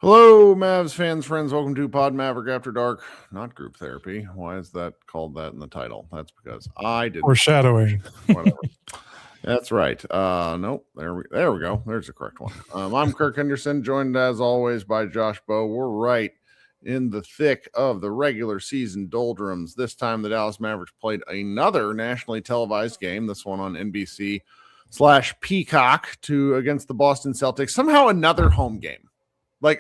Hello, Mavs fans, friends. Welcome to Pod Maverick After Dark, not group therapy. Why is that called that in the title? That's because I did foreshadowing. Whatever. That's right. Nope. There we go. There's the correct one. I'm Kirk Henderson, joined as always by Josh Bowe. We're right in the thick of the regular season doldrums. This time, the Dallas Mavericks played another nationally televised game. This one on NBC/Peacock against the Boston Celtics. Somehow another home game. Yep.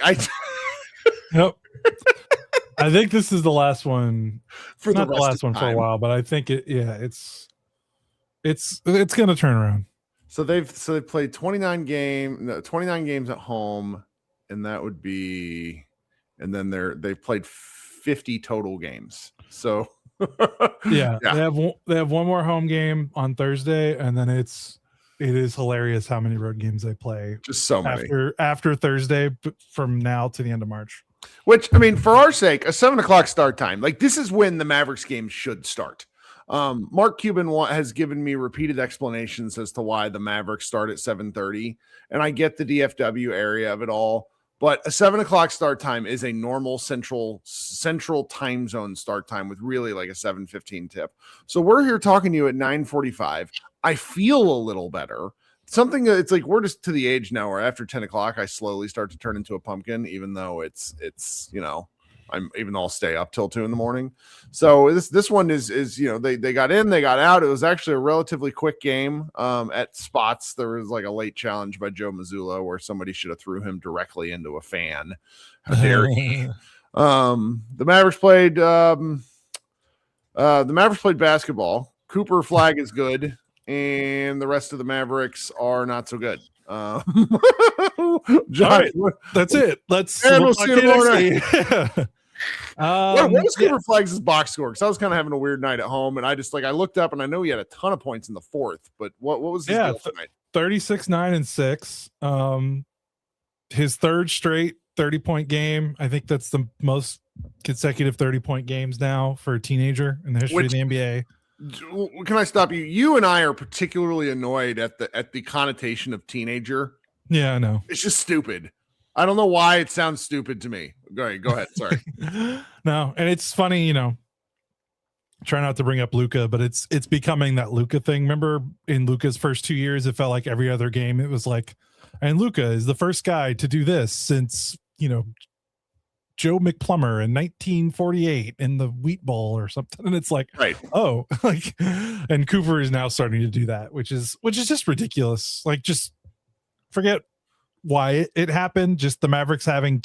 I think this is the last one for not the last one for a while, but I think it's going to turn around. So they've played 29 games at home, and that would be, and then they've played 50 total games. So yeah. They have one more home game on Thursday, and then it is hilarious how many road games they play. Just so many after Thursday from now to the end of March. Which, I mean, for our sake, a 7:00 start time. Like, this is when the Mavericks game should start. Mark Cuban has given me repeated explanations as to why the Mavericks start at 7:30, and I get the DFW area of it all. But a 7:00 start time is a normal central time zone start time with really like a 7:15 tip. So we're here talking to you at 9:45. I feel a little better. It's like we're just to the age now where after 10 o'clock, I slowly start to turn into a pumpkin, even though I'll stay up till 2 a.m. So this one is they got in, they got out. It was actually a relatively quick game. At spots, there was like a late challenge by Joe Mazzulla where somebody should have threw him directly into a fan. How dare you? The Mavericks played basketball. Cooper Flagg is good, and the rest of the Mavericks are not so good. John, right, that's it. We'll see you tomorrow. What was Cooper Flagg's box score? Because I was kind of having a weird night at home, and I looked up, and I know he had a ton of points in the fourth. But what was his deal tonight? 36, 9, and 6. His third straight 30-point game. I think that's the most consecutive 30-point games now for a teenager in the history of the NBA. Can I stop you? You and I are particularly annoyed at the connotation of teenager. Yeah, I know. It's just stupid. I don't know why it sounds stupid to me. Go ahead. Sorry. No, and it's funny, try not to bring up Luka, but it's becoming that Luka thing. Remember in Luka's first 2 years, it felt like every other game it was like, and Luka is the first guy to do this since, Joe McPlummer in 1948 in the Wheat Bowl or something. And it's like, right. Oh, and Cooper is now starting to do that, which is just ridiculous. Like, just forget why it happened. Just the Mavericks having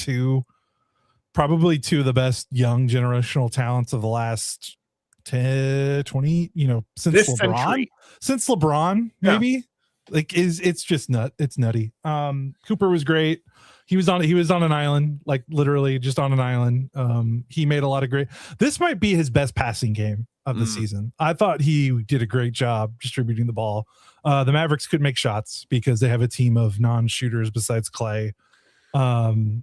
probably two of the best young generational talents of the last 10, 20, since this LeBron, century. Since LeBron, maybe. Yeah. It's just it's nutty. Cooper was great. He was on an island, like literally just on an island. He made a lot of this might be his best passing game of the season. I thought he did a great job distributing the ball. The Mavericks could make shots because they have a team of non-shooters besides Clay. Then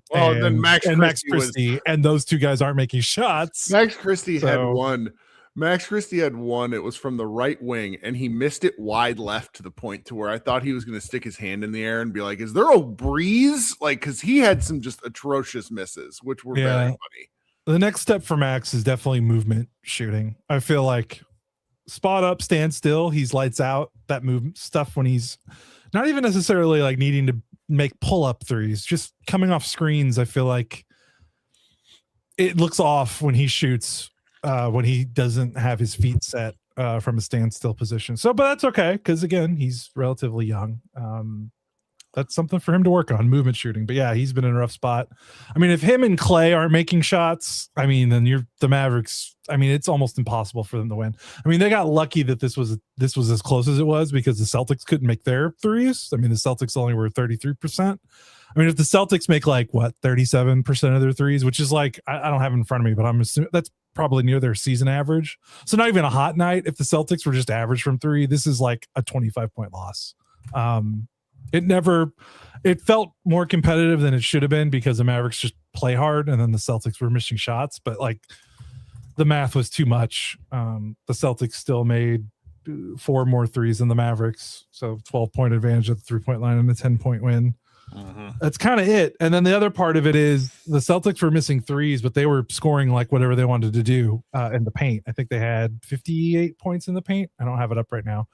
Max Christie and those two guys aren't making shots. Max Christie had one. Max Christie had one. It was from the right wing, and he missed it wide left to the point to where I thought he was going to stick his hand in the air and be like, "Is there a breeze?" Like, because he had some just atrocious misses, which were very funny. The next step for Max is definitely movement shooting. I feel like spot up, stand still. He's lights out. That movement stuff when he's not even necessarily like needing to make pull up threes, just coming off screens. I feel like it looks off when he shoots. When he doesn't have his feet set from a standstill position. But that's okay, because again, he's relatively young. That's something for him to work on, movement shooting. But yeah, he's been in a rough spot. I mean, if him and Clay aren't making shots, then you're the Mavericks. It's almost impossible for them to win. They got lucky that this was as close as it was because the Celtics couldn't make their threes. The Celtics only were 33%. If the Celtics make 37% of their threes, which is like, I don't have it in front of me, but I'm assuming that's probably near their season average. So not even a hot night. If the Celtics were just average from three, this is like a 25-point loss. It felt more competitive than it should have been because the Mavericks just play hard and then the Celtics were missing shots, but the math was too much. The Celtics still made 4 more threes than the Mavericks. So 12-point advantage at the 3-point line and a 10-point win. That's kind of it. And then the other part of it is the Celtics were missing threes, but they were scoring like whatever they wanted to do in the paint. I think they had 58 points in the paint. I don't have it up right now,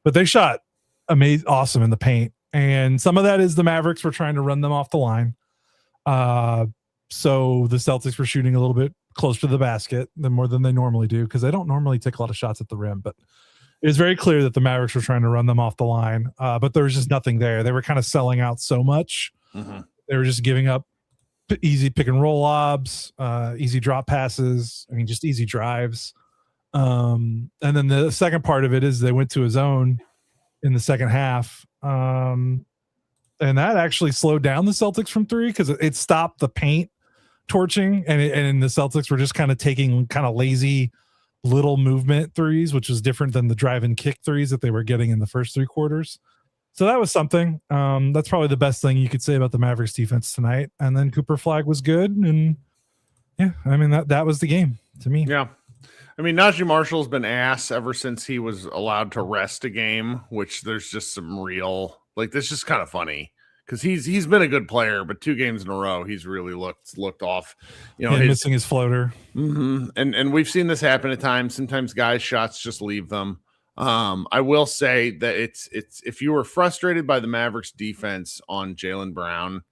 but they shot awesome in the paint. And some of that is the Mavericks were trying to run them off the line. So the Celtics were shooting a little bit closer to the basket more than they normally do, because they don't normally take a lot of shots at the rim, but it was very clear that the Mavericks were trying to run them off the line, but there was just nothing there. They were kind of selling out so much. They were just giving up easy pick and roll lobs, easy drop passes. I mean, just easy drives. And then the second part of it is they went to a zone in the second half. And that actually slowed down the Celtics from three, because it stopped the paint torching, and the Celtics were just kind of taking kind of lazy little movement threes, which was different than the drive and kick threes that they were getting in the first three quarters. So that was something. That's probably the best thing you could say about the Mavericks defense tonight. And then Cooper Flagg was good. And yeah, I mean, that was the game to me. Yeah. I mean, Najee Marshall's been ass ever since he was allowed to rest a game, which there's just some real, like, this is kind of funny, because he's been a good player, but 2 games in a row he's really looked off. You know, missing his floater. And we've seen this happen at times. Sometimes guys' shots just leave them. I will say that it's if you were frustrated by the Mavericks defense on Jaylen Brown,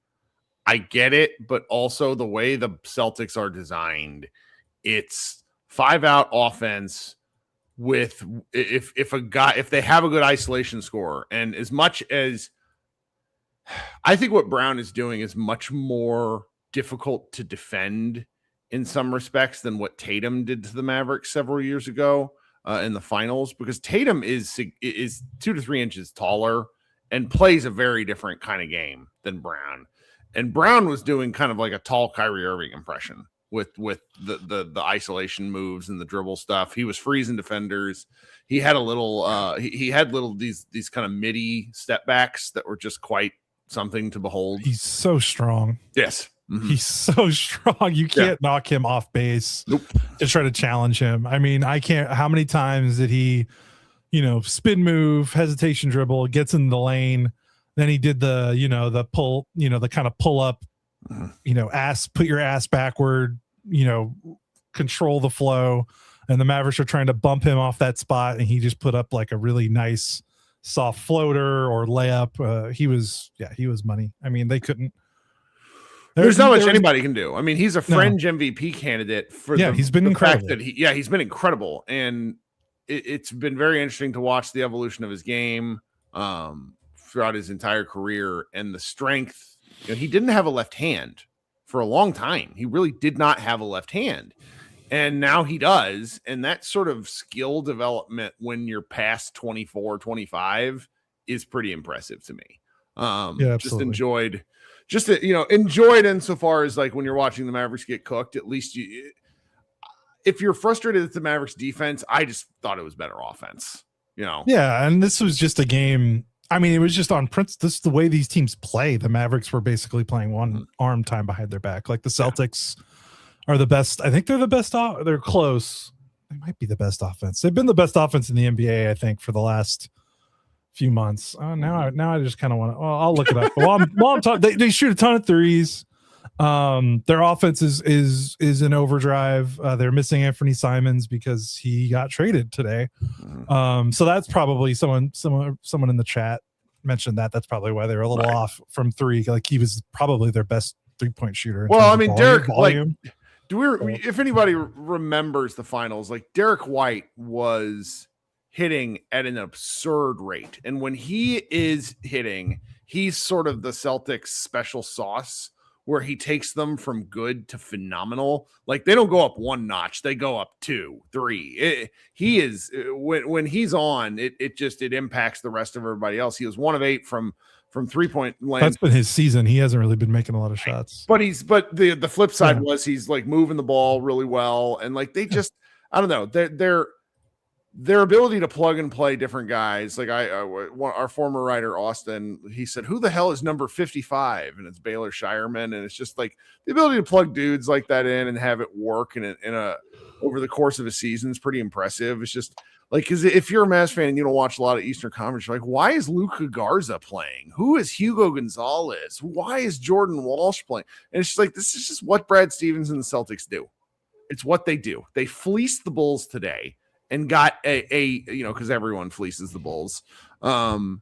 I get it, but also the way the Celtics are designed, it's 5-out offense with if they have a good isolation scorer, and as much as I think what Brown is doing is much more difficult to defend in some respects than what Tatum did to the Mavericks several years ago in the finals, because Tatum is 2 to 3 inches taller and plays a very different kind of game than Brown. And Brown was doing kind of like a tall Kyrie Irving impression with the isolation moves and the dribble stuff. He was freezing defenders. He had a little he had these kind of midi step backs that were just quite something to behold. He's so strong. Yes. He's so strong. You can't knock him off base to try to challenge him. I mean, I can't. How many times did he, spin move, hesitation dribble, gets in the lane, then he did the pull, the kind of pull up, put your ass backward, control the flow, and the Mavericks are trying to bump him off that spot, and he just put up like a really nice soft floater or layup. He was money. I mean, they couldn't. There's not much anybody can do. I mean, he's a fringe MVP candidate for he's been incredible. Fact that he's been incredible, and it's been very interesting to watch the evolution of his game throughout his entire career, and the strength. He didn't have a left hand for a long time. He really did not have a left hand, and now he does. And that sort of skill development when you're past 24, 25 is pretty impressive to me. Just enjoyed insofar as like when you're watching the Mavericks get cooked, at least if you're frustrated at the Mavericks defense, I just thought it was better offense, Yeah. And this was just a game. I mean, it was just on principle. This is the way these teams play. The Mavericks were basically playing one arm time behind their back. Like the Celtics are the best. I think they're the best. They're close. They might be the best offense. They've been the best offense in the NBA, I think, for the last few months. Now I just kind of want to. Well, I'll look it up. While I'm talking, they shoot a ton of threes. Their offense is in overdrive. They're missing Anthony Simons because he got traded today. So that's probably someone in the chat mentioned that. That's probably why they were a little off from three. Like he was probably their best 3-point shooter. Well, I mean, Derek, if anybody remembers the finals, like Derek White was hitting at an absurd rate. And when he is hitting, he's sort of the Celtics special sauce where he takes them from good to phenomenal. Like they don't go up one notch, they go up 2, 3. He is when he's on, it impacts the rest of everybody else. He was 1 of 8 from 3-point land. That's been his season. He hasn't really been making a lot of shots. But the flip side was he's like moving the ball really well, and like they just I don't know, their ability to plug and play different guys. Like our former writer, Austin, he said, who the hell is number 55? And it's Baylor Shireman. And it's just like the ability to plug dudes like that in and have it work in a over the course of a season is pretty impressive. It's just Like, because if you're a Mavs fan and you don't watch a lot of Eastern Conference, you're like, why is Luka Garza playing? Who is Hugo Gonzalez? Why is Jordan Walsh playing? And it's just like, this is just what Brad Stevens and the Celtics do. It's what they do. They fleeced the Bulls today and got because everyone fleeces the Bulls, and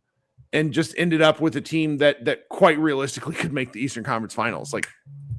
just ended up with a team that quite realistically could make the Eastern Conference Finals, like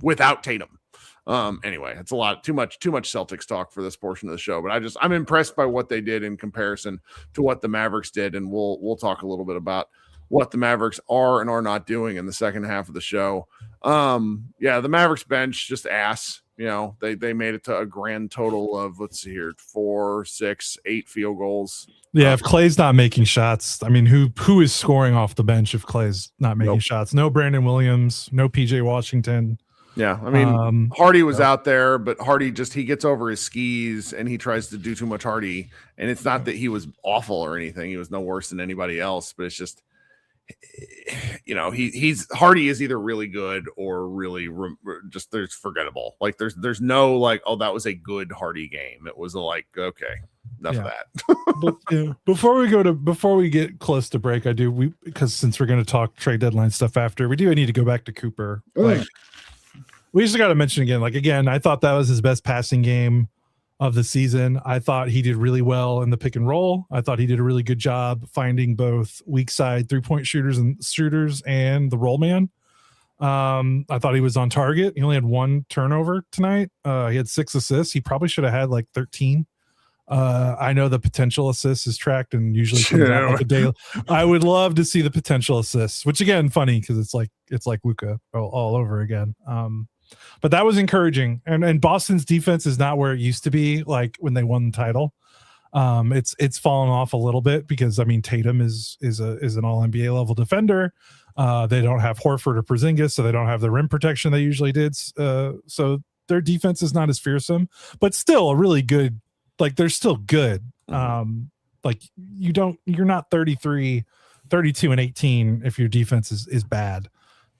without Tatum. Anyway, it's too much Celtics talk for this portion of the show, but I'm impressed by what they did in comparison to what the Mavericks did. And we'll talk a little bit about what the Mavericks are and are not doing in the second half of the show. The Mavericks bench just ass, they made it to a grand total of, let's see here, 4, 6, 8 field goals. Yeah. If Clay's not making shots, I mean, who is scoring off the bench if Clay's not making shots? No Brandon Williams, no PJ Washington. Yeah, I mean, Hardy was out there, but Hardy he gets over his skis and he tries to do too much Hardy. And it's not that he was awful or anything. He was no worse than anybody else, but it's just, he's Hardy is either really good or really just there's forgettable. Like there's no like, oh, that was a good Hardy game. It was like, okay, enough of that. Before we get close to break, because since we're going to talk trade deadline stuff after, I need to go back to Cooper. We just got to mention again, I thought that was his best passing game of the season. I thought he did really well in the pick and roll. I thought he did a really good job finding both weak side 3-point shooters and the roll man. I thought he was on target. He only had 1 turnover tonight. He had 6 assists. He probably should have had 13. I know the potential assists is tracked and usually comes out like a day. I would love to see the potential assists, which again, funny because it's like Luka all over again. But that was encouraging. And Boston's defense is not where it used to be, like when they won the title. It's fallen off a little bit because Tatum is an all NBA level defender. They don't have Horford or Porzingis, so they don't have the rim protection they usually did. So their defense is not as fearsome, but still a really good. They're still good. You're not 33, 32 and 18 if your defense is bad.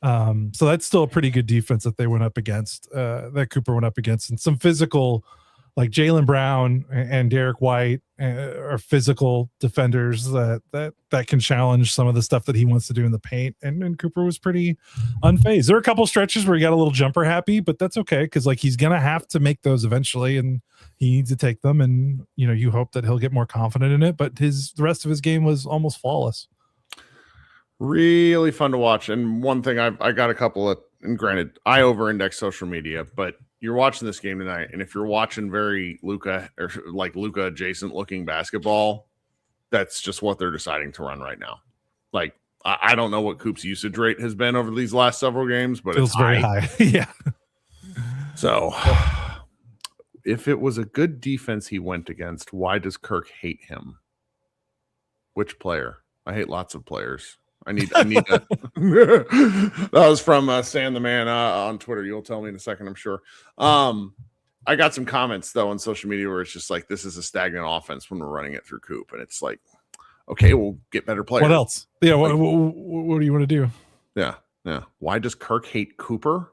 So that's still a pretty good defense that they went up against, that Cooper went up against, and some physical, like Jaylen Brown and Derek White are physical defenders that can challenge some of the stuff that he wants to do in the paint. And Cooper was pretty unfazed. There were a couple stretches where he got a little jumper happy, but that's okay because he's gonna have to make those eventually, and he needs to take them. And you hope that he'll get more confident in it. But the rest of his game was almost flawless. Really fun to watch. And one thing I got a couple of, and granted, I over-index social media, but you're watching this game tonight, and if you're watching very Luka or like Luka adjacent looking basketball, that's just what they're deciding to run right now. Like I don't know what Coop's usage rate has been over these last several games, but it's very high. Yeah. So if it was a good defense he went against, why does Kirk hate him? Which player? I hate lots of players. I need to. That was from Sam the Man on Twitter. You'll tell me in a second, I'm sure. I got some comments though on social media where it's just like, this is a stagnant offense when we're running it through Coop, and it's like, okay, we'll get better players. What else? Yeah, what do you want to do? Yeah. Why does Kirk hate Cooper?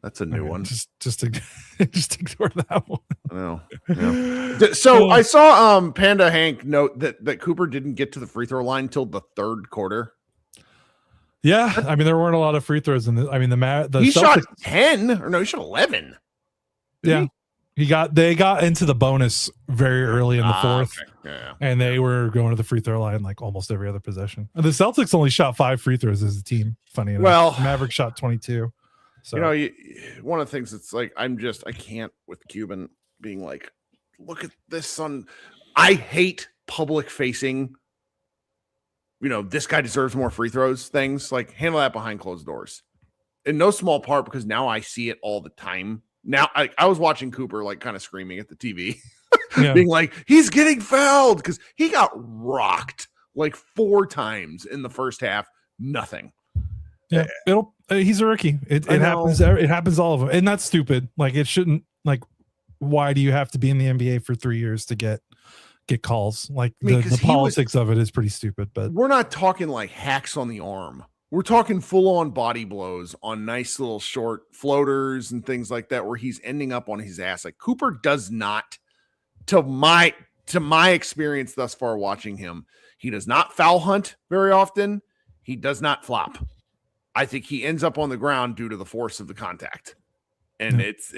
That's a new one. Just ignore that one. I know. Yeah. So I saw Panda Hank note that Cooper didn't get to the free throw line till the third quarter. Yeah, there weren't a lot of free throws in the. He Celtics, shot 10, or no, he shot 11. Yeah, they got into the bonus very early in the fourth, okay. Yeah. And they were going to the free throw line like almost every other possession. And the Celtics only shot 5 free throws as a team. Funny enough. Well, the Mavericks shot 22. So one of the things that's like, I can't with Cuban being like, look at this son. I hate public facing, this guy deserves more free throws things. Like, handle that behind closed doors. In no small part because now I see it all the time. Now I was watching Cooper like kind of screaming at the TV, being like, he's getting fouled because he got rocked like 4 times in the first half. Nothing. Yeah, he's a rookie. It happens. It happens all of them, and that's stupid. Like, it shouldn't. Like, why do you have to be in the NBA for 3 years to get calls? Like, the politics of it is pretty stupid. But we're not talking like hacks on the arm. We're talking full on body blows on nice little short floaters and things like that, where he's ending up on his ass. Like, Cooper does not, to my to my experience thus far watching him, he does not foul hunt very often. He does not flop. I think he ends up on the ground due to the force of the contact. And it's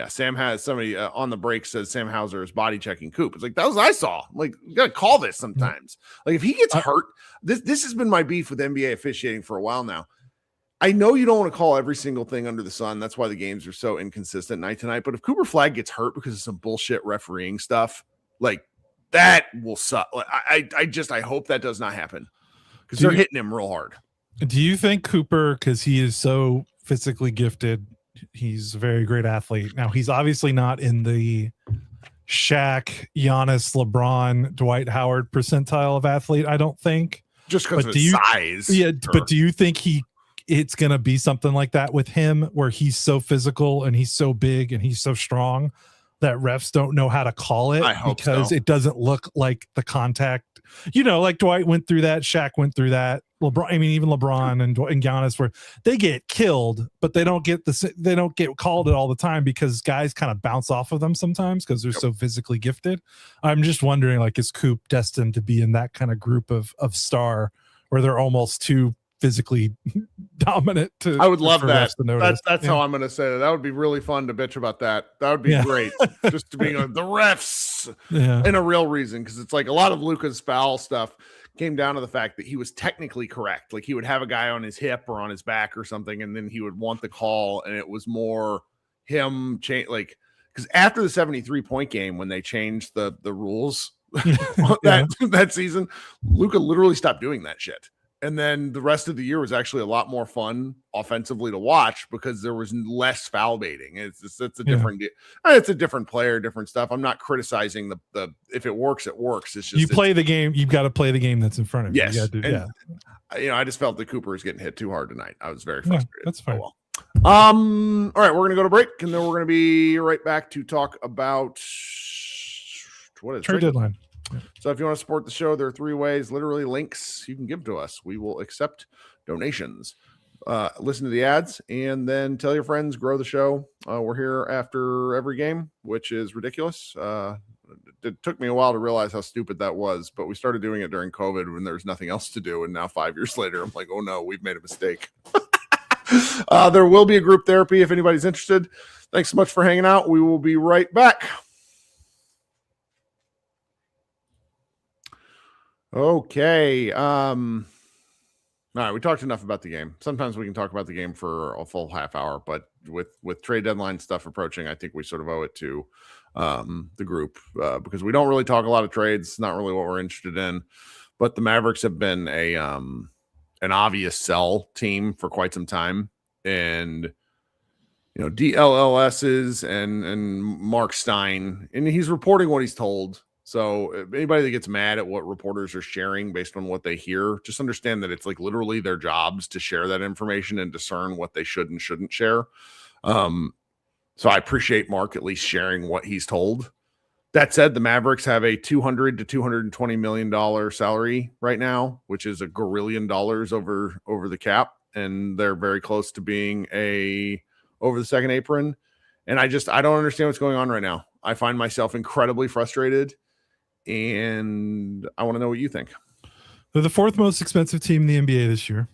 Sam has somebody on the break says Sam Hauser is body checking Coop. It's like, that was I saw. Like, you gotta call this sometimes. Like, if he gets hurt, this has been my beef with NBA officiating for a while now. I know you don't want to call every single thing under the sun. That's why the games are so inconsistent night to night. But if Cooper Flagg gets hurt because of some bullshit refereeing stuff, like, that will suck. I hope that does not happen, because they're hitting him real hard. Do you think Cooper, because he is so physically gifted, he's a very great athlete. Now, he's obviously not in the Shaq, Giannis, LeBron, Dwight Howard percentile of athlete, I don't think. Just because of his size. Yeah, but do you think it's going to be something like that with him, where he's so physical and he's so big and he's so strong that refs don't know how to call it because it doesn't look like the contact? You know, like Dwight went through that, Shaq went through that. LeBron, I mean, even LeBron and Giannis, where they get killed, but they don't get called it all the time because guys kind of bounce off of them sometimes because they're so physically gifted. I'm just wondering, like, is Coop destined to be in that kind of group of star where they're almost too physically dominant? I would love that. That's how I'm going to say that. That would be really fun to bitch about that. That would be great. Just to be the refs in a real reason, because it's like a lot of Luka's foul stuff came down to the fact that he was technically correct. Like, he would have a guy on his hip or on his back or something, and then he would want the call, and it was more him change, like, because after the 73-point game, when they changed the rules that season, Luka literally stopped doing that shit. And then the rest of the year was actually a lot more fun offensively to watch because there was less foul baiting. It's a different, it's a different player, different stuff. I'm not criticizing the if it works, it works. It's just, you play the game. You've got to play the game that's in front of you. Yes. I just felt that Cooper is getting hit too hard tonight. I was very frustrated. That's fine. Oh, well. All right, we're going to go to break, and then we're going to be right back to talk about what is trade deadline. So if you want to support the show, there are 3 ways, literally links you can give to us. We will accept donations. Listen to the ads, and then tell your friends, grow the show. We're here after every game, which is ridiculous. It took me a while to realize how stupid that was, but we started doing it during COVID when there was nothing else to do. And now 5 years later, I'm like, oh no, we've made a mistake. There will be a group therapy if anybody's interested. Thanks so much for hanging out. We will be right back. Okay. All right. We talked enough about the game. Sometimes we can talk about the game for a full half hour, but with trade deadline stuff approaching, I think we sort of owe it to the group because we don't really talk a lot of trades. It's not really what we're interested in, but the Mavericks have been an obvious sell team for quite some time. And, DLLS's and Mark Stein, and he's reporting what he's told. So anybody that gets mad at what reporters are sharing based on what they hear, just understand that it's like literally their jobs to share that information and discern what they should and shouldn't share. So I appreciate Mark at least sharing what he's told. That said, the Mavericks have a $200 to $220 million salary right now, which is $1 gazillion over the cap. And they're very close to being over the second apron. And I don't understand what's going on right now. I find myself incredibly frustrated. And I want to know what you think. They're the 4th most expensive team in the NBA this year.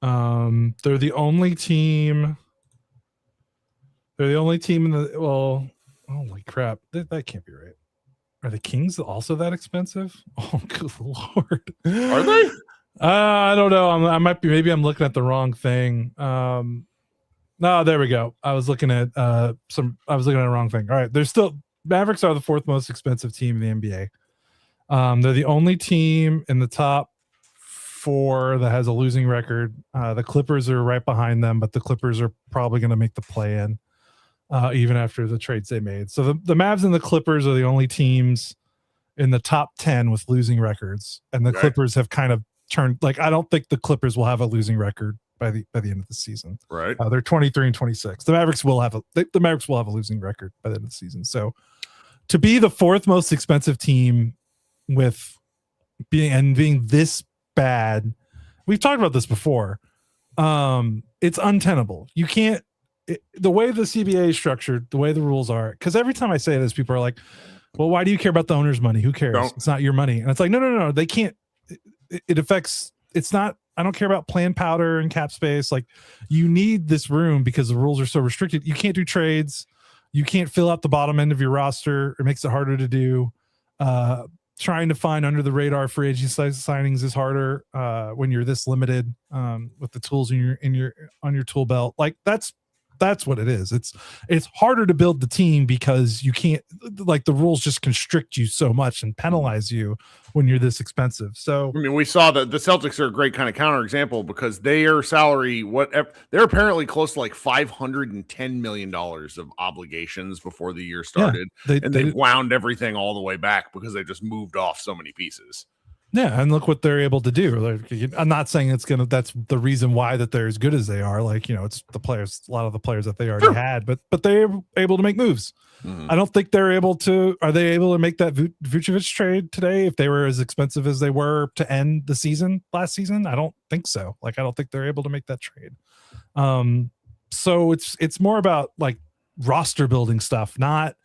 They're the only team. They're the only team in the. Well, holy crap! That can't be right. Are the Kings also that expensive? Oh, good lord! Are they? I don't know. I might be. Maybe I'm looking at the wrong thing. No, there we go. I was looking at I was looking at the wrong thing. All right, Mavericks are the 4th most expensive team in the NBA. They're the only team in the top 4 that has a losing record. The Clippers are right behind them, but the Clippers are probably going to make the play-in even after the trades they made. So the Mavs and the Clippers are the only teams in the top 10 with losing records, and the Clippers have kind of turned. Like, I don't think the Clippers will have a losing record by the end of the season. Right. They're 23 and 26. The Mavericks will have a losing record by the end of the season. So to be the 4th most expensive team with being this bad, we've talked about this before. It's untenable. You can't, the way the CBA is structured, the way the rules are, because every time I say this, people are like, well, why do you care about the owner's money? Who cares? Don't. It's not your money. And it's like, no. They can't. It affects. It's not. I don't care about plan powder and cap space. Like, you need this room because the rules are so restricted. You can't do trades. You can't fill out the bottom end of your roster. It makes it harder to do. Trying to find under the radar free agency signings is harder when you're this limited with the tools on your tool belt. Like, that's what it is. It's harder to build the team because you can't, like, the rules just constrict you so much and penalize you when you're this expensive. So I mean, we saw that the Celtics are a great kind of counterexample because their salary, they're apparently close to like $510 million of obligations before the year started. Yeah, they wound everything all the way back because they just moved off so many pieces. Yeah, and look what they're able to do. Like, I'm not saying that's the reason why that they're as good as they are. Like, it's the players, a lot of the players that they already had, but they're able to make moves. Mm-hmm. I don't think they're able to. Are they able to make that Vucevic trade today if they were as expensive as they were to end the season last season? I don't think so. Like, I don't think they're able to make that trade. So it's more about like roster building stuff, not,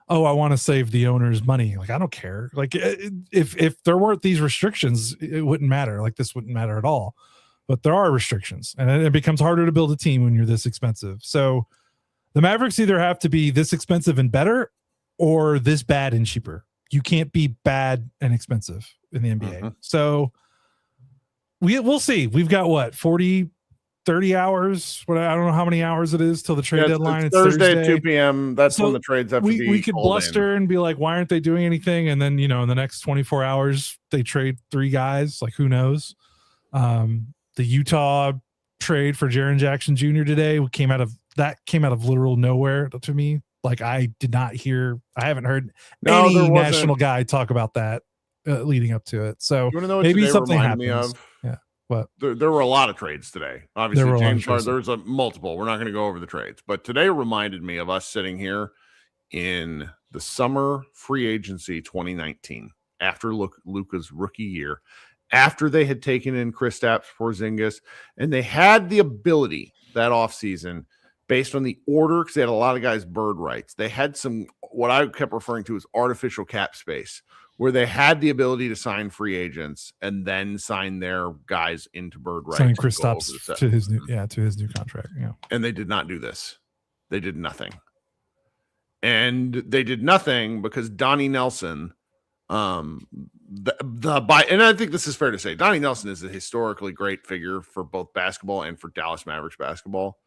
oh, I want to save the owner's money. Like, I don't care. Like, if there weren't these restrictions, it wouldn't matter. Like, this wouldn't matter at all. But there are restrictions, and it becomes harder to build a team when you're this expensive. So the Mavericks either have to be this expensive and better, or this bad and cheaper. You can't be bad and expensive in the NBA. Mm-hmm. So we'll see. We've got what, 30 hours. I don't know how many hours it is till the trade deadline. It's Thursday at 2 p.m. That's when the trades have to be. We could bluster and be like, why aren't they doing anything? And then, in the next 24 hours, they trade 3 guys. Like, who knows? The Utah trade for Jaren Jackson Jr. today came out of literal nowhere to me. Like, I haven't heard any national guy talk about that leading up to it. So maybe something happens. What? There were a lot of trades today. Obviously, James Harden, there's a multiple. We're not going to go over the trades, but today reminded me of us sitting here in the summer free agency 2019 after Luka's rookie year, after they had taken in Kristaps Porzingis, and they had the ability that offseason based on the order, because they had a lot of guys bird rights. They had some, what I kept referring to as artificial cap space, where they had the ability to sign free agents and then sign their guys into bird rights. Sign Kristaps to his new contract. Yeah. And they did not do this. They did nothing. And they did nothing because Donnie Nelson, and I think this is fair to say, Donnie Nelson is a historically great figure for both basketball and for Dallas Mavericks basketball.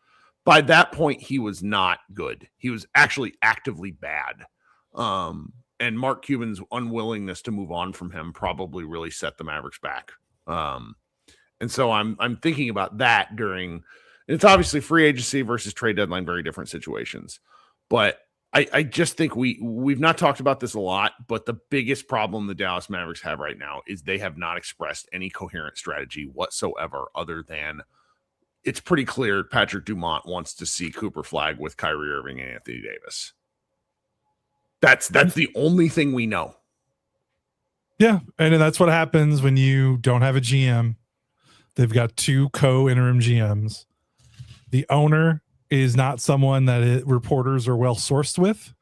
By that point, he was not good. He was actually actively bad. And Mark Cuban's unwillingness to move on from him probably really set the Mavericks back. And so I'm thinking about that it's obviously free agency versus trade deadline, very different situations. But I just think we've not talked about this a lot, but the biggest problem the Dallas Mavericks have right now is they have not expressed any coherent strategy whatsoever, other than it's pretty clear Patrick Dumont wants to see Cooper Flagg with Kyrie Irving and Anthony Davis. That's the only thing we know. Yeah, and that's what happens when you don't have a GM. They've got 2 co-interim GMs. The owner is not someone that reporters are well sourced with,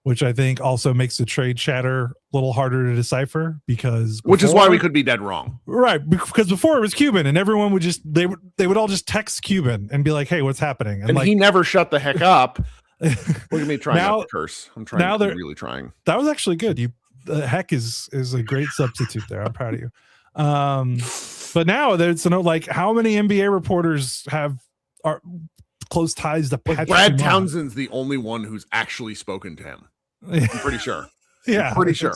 which I think also makes the trade chatter a little harder to decipher which is why we could be dead wrong. Right, because before it was Cuban and everyone would they would all just text Cuban and be like, "Hey, what's happening?" And he never shut the heck up. Look at me trying not to curse. I'm trying. I'm really trying. That was actually good. The heck is a great substitute there. I'm proud of you. But now there's how many NBA reporters are close ties to Patrick Brad Townsend's the only one who's actually spoken to him. I'm pretty sure. Yeah, I'm pretty sure.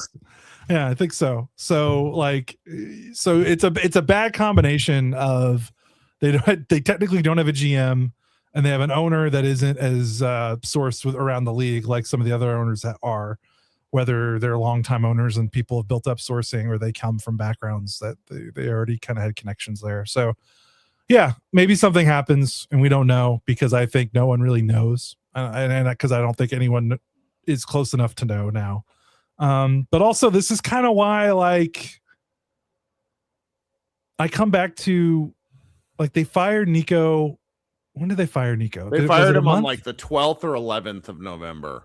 Yeah, I think so. So it's a bad combination of they technically don't have a GM. And they have an owner that isn't as sourced around the league like some of the other owners that are, whether they're longtime owners and people have built up sourcing or they come from backgrounds that they already kind of had connections there. So, yeah, maybe something happens and we don't know because I think no one really knows. And because I don't think anyone is close enough to know now. But also, this is kind of why, I come back to, they fired Nico. When did they fire Nico? They fired him on the 12th or 11th of November.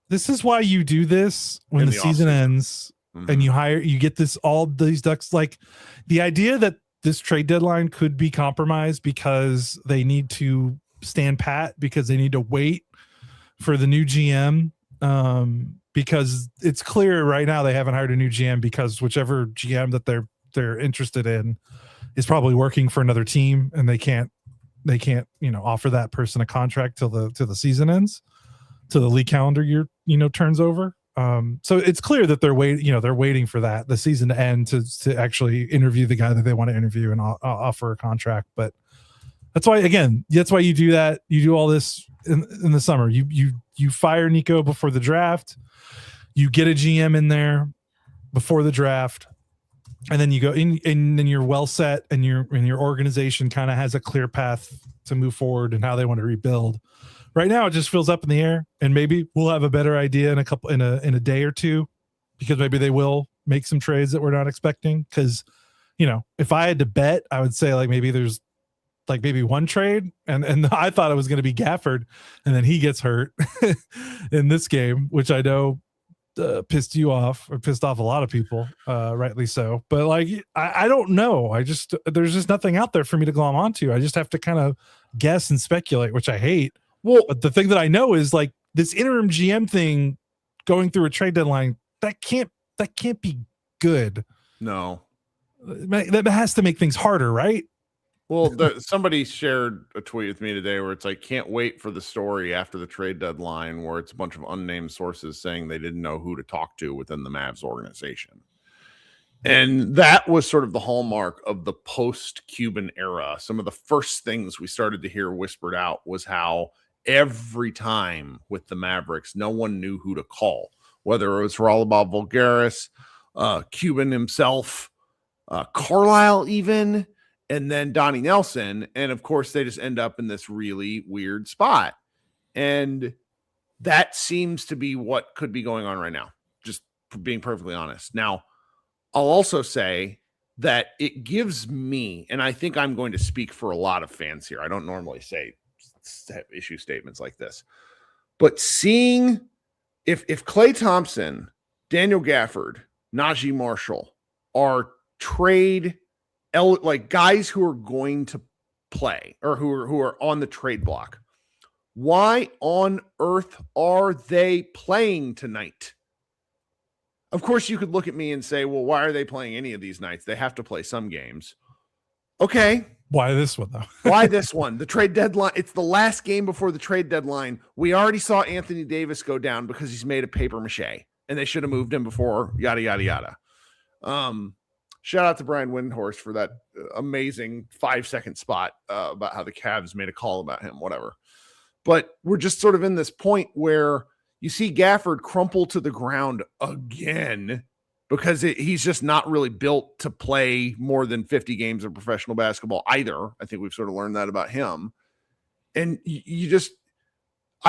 This is why you do this when In the the season offseason. ends and you get all these ducks. Like the idea that this trade deadline could be compromised because they need to stand pat because they need to wait for the new GM. Because it's clear right now they haven't hired a new GM because whichever GM that they're interested in is probably working for another team and they can't offer that person a contract till the season ends, till the league calendar year turns over. So it's clear that they're waiting for the season to end to actually interview the guy that they want to interview and offer a contract. But that's why you do that. You do all this in the summer. You fire Nico before the draft. You get a GM in there before the draft, and then you go in, and then you're well set, and your organization kind of has a clear path to move forward and how they want to rebuild. Right now, it just feels up in the air, and maybe we'll have a better idea in a day or two, because maybe they will make some trades that we're not expecting. Because if I had to bet, I would say maybe there's maybe one trade, and I thought it was going to be Gafford, and then he gets hurt in this game, which I know pissed you off or pissed off a lot of people, rightly so. But I don't know. There's just nothing out there for me to glom onto. I just have to kind of guess and speculate, which I hate. Well, but the thing that I know is this interim GM thing going through a trade deadline, that can't be good. No, that has to make things harder, right? Well, somebody shared a tweet with me today where it's can't wait for the story after the trade deadline where it's a bunch of unnamed sources saying they didn't know who to talk to within the Mavs organization. And that was sort of the hallmark of the post-Cuban era. Some of the first things we started to hear whispered out was how every time with the Mavericks, no one knew who to call, whether it was Raulabal Vulgaris, Cuban himself, Carlisle even, and then Donnie Nelson. And of course, they just end up in this really weird spot. And that seems to be what could be going on right now, just being perfectly honest. Now, I'll also say that it gives me, and I think I'm going to speak for a lot of fans here. I don't normally issue statements like this, but seeing if Klay Thompson, Daniel Gafford, Najee Marshall are guys who are going to play or who are on the trade block, why on earth are they playing tonight? Of course, you could look at me and say, well, why are they playing any of these nights? They have to play some games. Okay. Why this one, though? Why this one? The trade deadline. It's the last game before the trade deadline. We already saw Anthony Davis go down because he's made of paper mache, and they should have moved him before, yada, yada, yada. Shout out to Brian Windhorst for that amazing 5-second spot about how the Cavs made a call about him, whatever. But we're just sort of in this point where you see Gafford crumple to the ground again because he's just not really built to play more than 50 games of professional basketball either. I think we've sort of learned that about him. And I just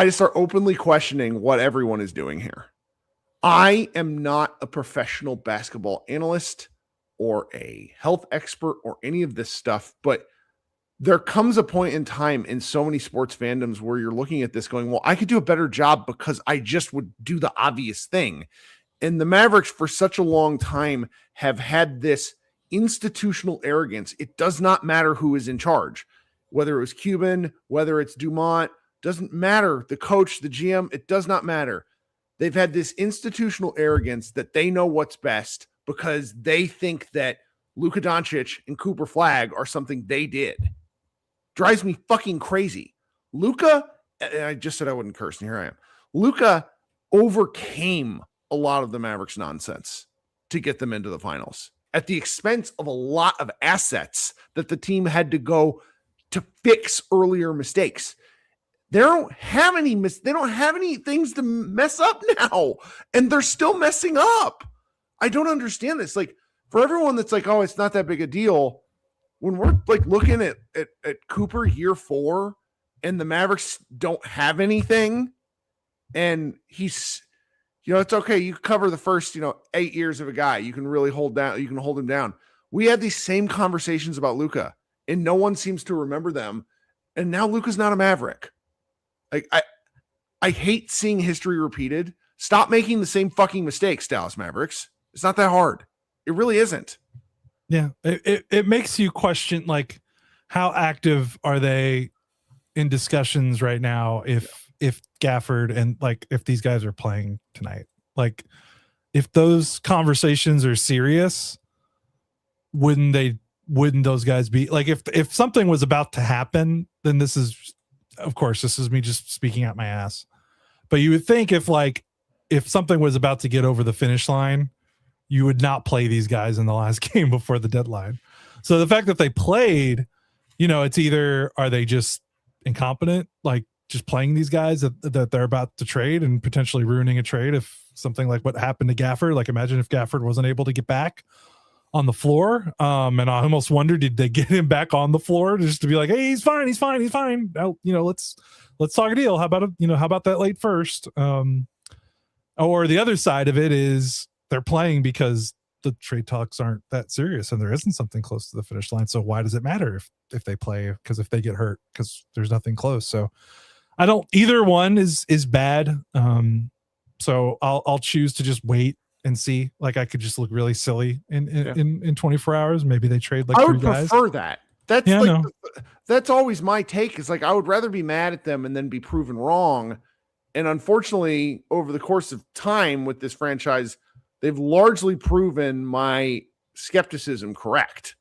start openly questioning what everyone is doing here. I am not a professional basketball analyst or a health expert or any of this stuff, but there comes a point in time in so many sports fandoms where you're looking at this going, well, I could do a better job because I just would do the obvious thing. And the Mavericks for such a long time have had this institutional arrogance. It does not matter who is in charge, whether it was Cuban, whether it's Dumont, doesn't matter. The coach, the GM, it does not matter. They've had this institutional arrogance that they know what's best because they think that Luka Doncic and Cooper Flagg are something they did. Drives me fucking crazy. Luka, I just said I wouldn't curse, and here I am. Luka overcame a lot of the Mavericks nonsense to get them into the finals at the expense of a lot of assets that the team had to go to fix earlier mistakes. They don't have any things to mess up now, and they're still messing up. I don't understand this. For everyone that's oh, it's not that big a deal. When we're looking at Cooper year 4 and the Mavericks don't have anything, and he's, it's okay. You cover the first, 8 years of a guy. You can really hold him down. We had these same conversations about Luka, and no one seems to remember them. And now Luka's not a Maverick. I hate seeing history repeated. Stop making the same fucking mistakes, Dallas Mavericks. It's not that hard. It really isn't. Yeah. It makes you question, like, how active are they in discussions right now if Gafford and, like, if these guys are playing tonight? Like, if those conversations are serious, wouldn't those guys be like, if something was about to happen, then this is, of course, this is me just speaking out my ass. But you would think if something was about to get over the finish line, you would not play these guys in the last game before the deadline. So the fact that they played, it's either, are they just incompetent, like just playing these guys that they're about to trade and potentially ruining a trade if something like what happened to Gafford, like imagine if Gafford wasn't able to get back on the floor. And I almost wonder, did they get him back on the floor just to be like, hey, he's fine. Now, let's talk a deal. How about that late first? Or the other side of it is they're playing because the trade talks aren't that serious and there isn't something close to the finish line. So why does it matter if they play? Because if they get hurt, because there's nothing close. So either one is bad. So I'll choose to just wait and see. Like, I could just look really silly in 24 hours. Maybe they trade like I three would guys. prefer that. That's that's always my take, is like, I would rather be mad at them and then be proven wrong. And unfortunately, over the course of time with this franchise, they've largely proven my skepticism correct.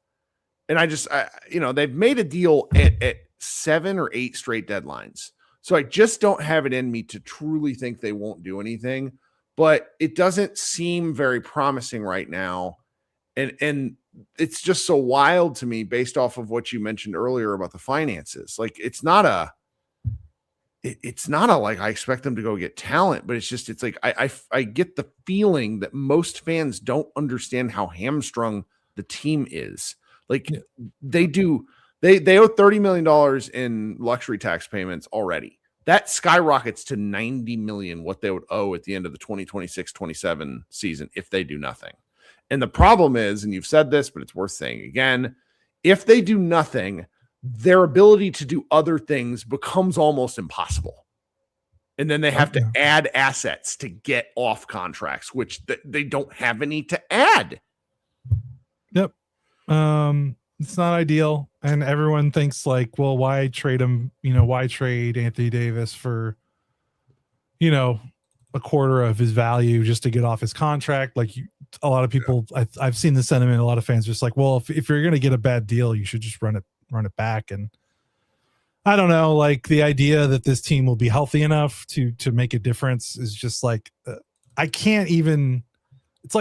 And they've made a deal at 7 or 8 straight deadlines. So I just don't have it in me to truly think they won't do anything, but it doesn't seem very promising right now. And it's just so wild to me based off of what you mentioned earlier about the finances. Like, it's not a like, I expect them to go get talent, but it's like, I get the feeling that most fans don't understand how hamstrung the team is. Like, they owe $30 million in luxury tax payments already. That skyrockets to $90 million, what they would owe at the end of the 2026-27 season if they do nothing. And the problem is, and you've said this, but it's worth saying again, if they do nothing, their ability to do other things becomes almost impossible. And then they have to add assets to get off contracts, which they don't have any to add. Yep. It's not ideal. And everyone thinks like, well, why trade him? Why trade Anthony Davis for, a quarter of his value just to get off his contract? Like, a lot of people, I've seen the sentiment. A lot of fans just like, well, if you're going to get a bad deal, you should just run it back. And I don't know, like, the idea that this team will be healthy enough to make a difference is just like, I can't even, it's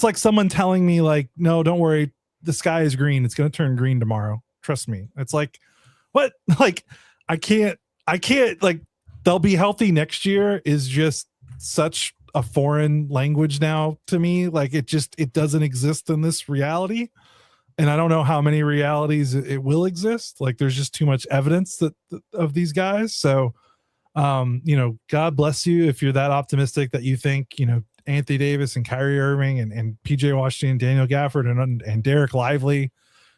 like someone telling me like, no, don't worry, the sky is green. It's going to turn green tomorrow. Trust me. It's like, what? Like, I can't, like, they'll be healthy next year is just such a foreign language now to me. Like, it doesn't exist in this reality. And I don't know how many realities it will exist. Like, there's just too much evidence of these guys. So, God bless you if you're that optimistic that you think, Anthony Davis and Kyrie Irving and PJ Washington, Daniel Gafford and Derek Lively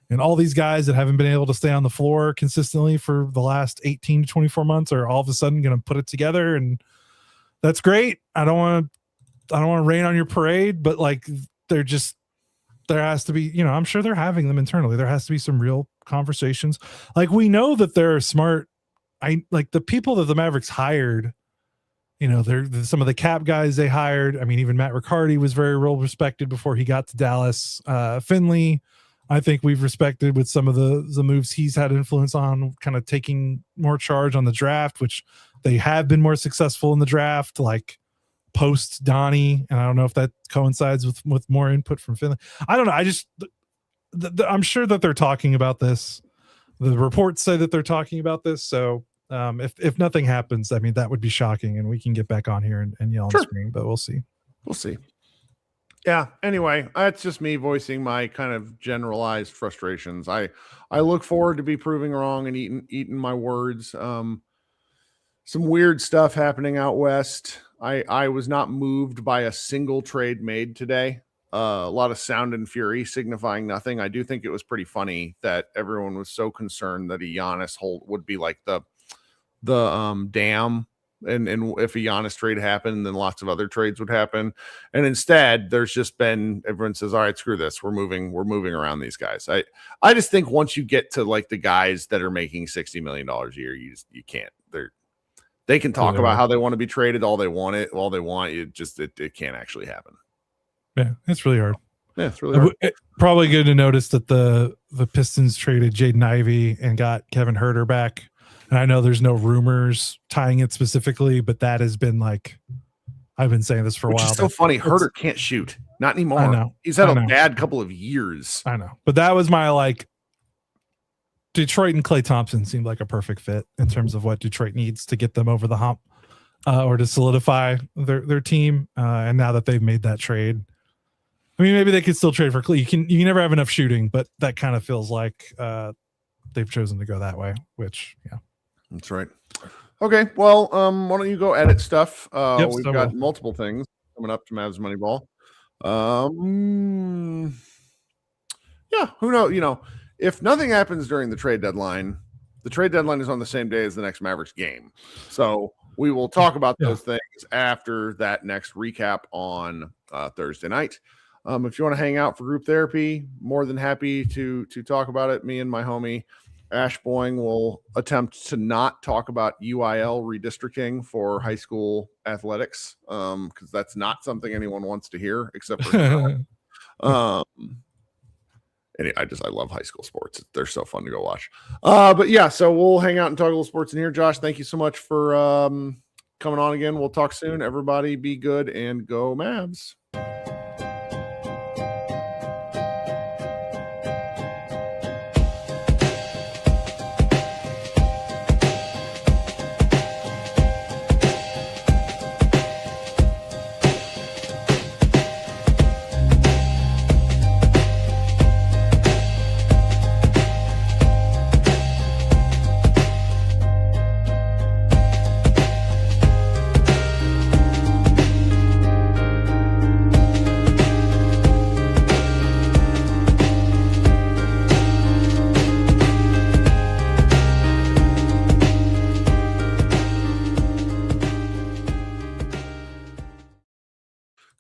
and all these guys that haven't been able to stay on the floor consistently for the last 18 to 24 months are all of a sudden going to put it together. And that's great. I don't want to rain on your parade, but like, there has to be, I'm sure they're having them internally. There has to be some real conversations. Like, we know that they're smart. Like the people that the Mavericks hired, they're some of the cap guys they hired. I mean, even Matt Riccardi was very well respected before he got to Dallas. Finley, I think we've respected with some of the moves he's had influence on, kind of taking more charge on the draft, which they have been more successful in the draft, like post Donnie. And I don't know if that coincides with more input from Finley. I don't know. I just, I'm sure that they're talking about this. The reports say that they're talking about this. So if nothing happens, I mean, that would be shocking, and we can get back on here and yell and scream, but we'll see. Yeah. Anyway, that's just me voicing my kind of generalized frustrations. I look forward to be proving wrong and eating my words. Some weird stuff happening out west. I was not moved by a single trade made today. A lot of sound and fury signifying nothing. I do think it was pretty funny that everyone was so concerned that a Giannis hold would be like the dam And if a Giannis trade happened, then lots of other trades would happen. And instead, there's just been everyone says, all right, screw this. We're moving around these guys. I just think once you get to like the guys that are making $60 million a year, you can't. They can talk about how they want to be traded all they want. It can't actually happen. Yeah, it's really hard. Yeah, it's really hard. Probably good to notice that the Pistons traded Jaden Ivey and got Kevin Huerter back. And I know there's no rumors tying it specifically, but that has been like, I've been saying this for a while. It's so funny. Huerter can't shoot. Not anymore. I know. He's had a bad couple of years. I know. But that was my like, Detroit and Klay Thompson seemed like a perfect fit in terms of what Detroit needs to get them over the hump or to solidify their team. And now that they've made that trade, I mean, maybe they could still trade for Klay. You can never have enough shooting, but that kind of feels like they've chosen to go that way, which, yeah. That's right. Okay. Well, why don't you go edit stuff? We've got multiple things coming up to Mavs Moneyball. Yeah, who knows? If nothing happens during the trade deadline is on the same day as the next Mavericks game. So we will talk about those things after that next recap on Thursday night. If you want to hang out for group therapy, more than happy to talk about it. Me and my homie Ash Boying will attempt to not talk about UIL redistricting for high school athletics because that's not something anyone wants to hear except for I love high school sports. They're so fun to go watch. But yeah, so we'll hang out and talk a little sports in here. Josh, thank you so much for coming on again. We'll talk soon. Everybody be good and go Mavs.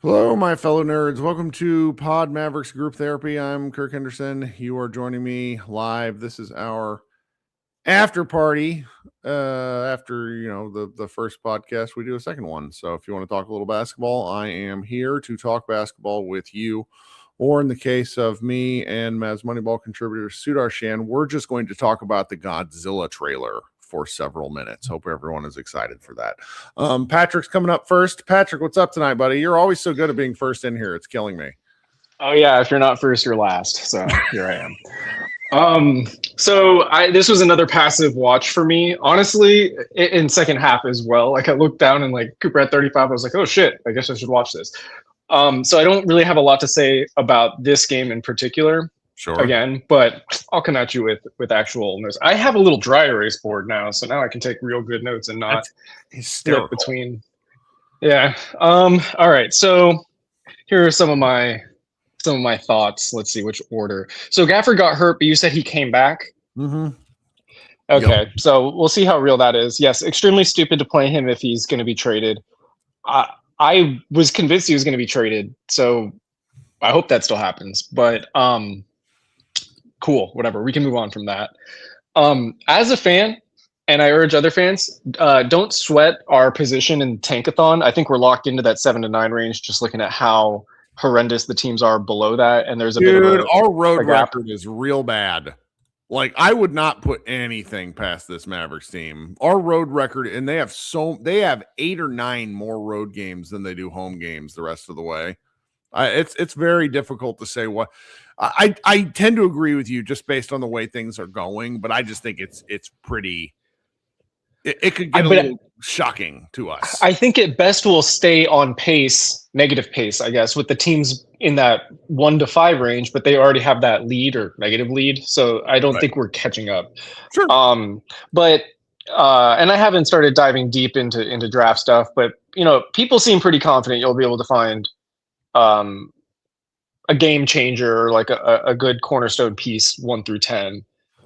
Hello, my fellow nerds. Welcome to Pod Mavericks Group Therapy. I'm Kirk Henderson. You are joining me live. This is our after party. After the first podcast, we do a second one. So if you want to talk a little basketball, I am here to talk basketball with you. Or in the case of me and Mavs Moneyball contributor Sudar Shan, we're just going to talk about the Godzilla trailer for several minutes. Hope everyone is excited for that. Patrick's coming up first. Patrick, what's up tonight, buddy? You're always so good at being first in here. It's killing me. Oh yeah, if you're not first, you're last. So here I am. This was another passive watch for me, honestly, in second half as well. Like I looked down and like Cooper at 35, I was like, oh shit, I guess I should watch this. So I don't really have a lot to say about this game in particular. Sure. Again, but I'll come at you with actual notes. I have a little dry erase board now, so now I can take real good notes and not flip between. Yeah. All right. So here are some of my thoughts. Let's see which order. So Gafford got hurt, but you said he came back. Mm-hmm. Okay. Yep. So we'll see how real that is. Yes. Extremely stupid to play him if he's going to be traded. I was convinced he was going to be traded, so I hope that still happens. But cool, whatever. We can move on from that. As a fan, and I urge other fans, don't sweat our position in Tankathon. I think we're locked into that 7 to 9 range, just looking at how horrendous the teams are below that. And there's a bit of our road record is real bad. Like I would not put anything past this Mavericks team. Our road record, and they have 8 or 9 more road games than they do home games the rest of the way. It's very difficult to say what. I tend to agree with you just based on the way things are going, but I just think it's pretty. It could get a little shocking to us. I think at best we'll stay on pace, negative pace, I guess, with the teams in that 1 to 5 range, but they already have that lead or negative lead, so I don't think we're catching up. Sure. And I haven't started diving deep into draft stuff, but people seem pretty confident you'll be able to find a game changer or like a good cornerstone piece 1 through 10.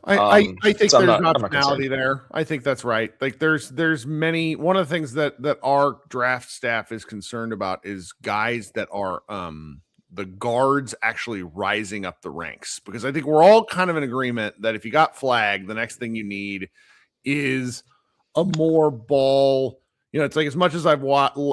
I think so there's I'm not concerned. optionality there. I think that's right. Like there's many. One of the things that our draft staff is concerned about is guys that are the guards actually rising up the ranks, because I think we're all kind of in agreement that if you got Flagg, the next thing you need is a more ball. You know, it's like, as much as I've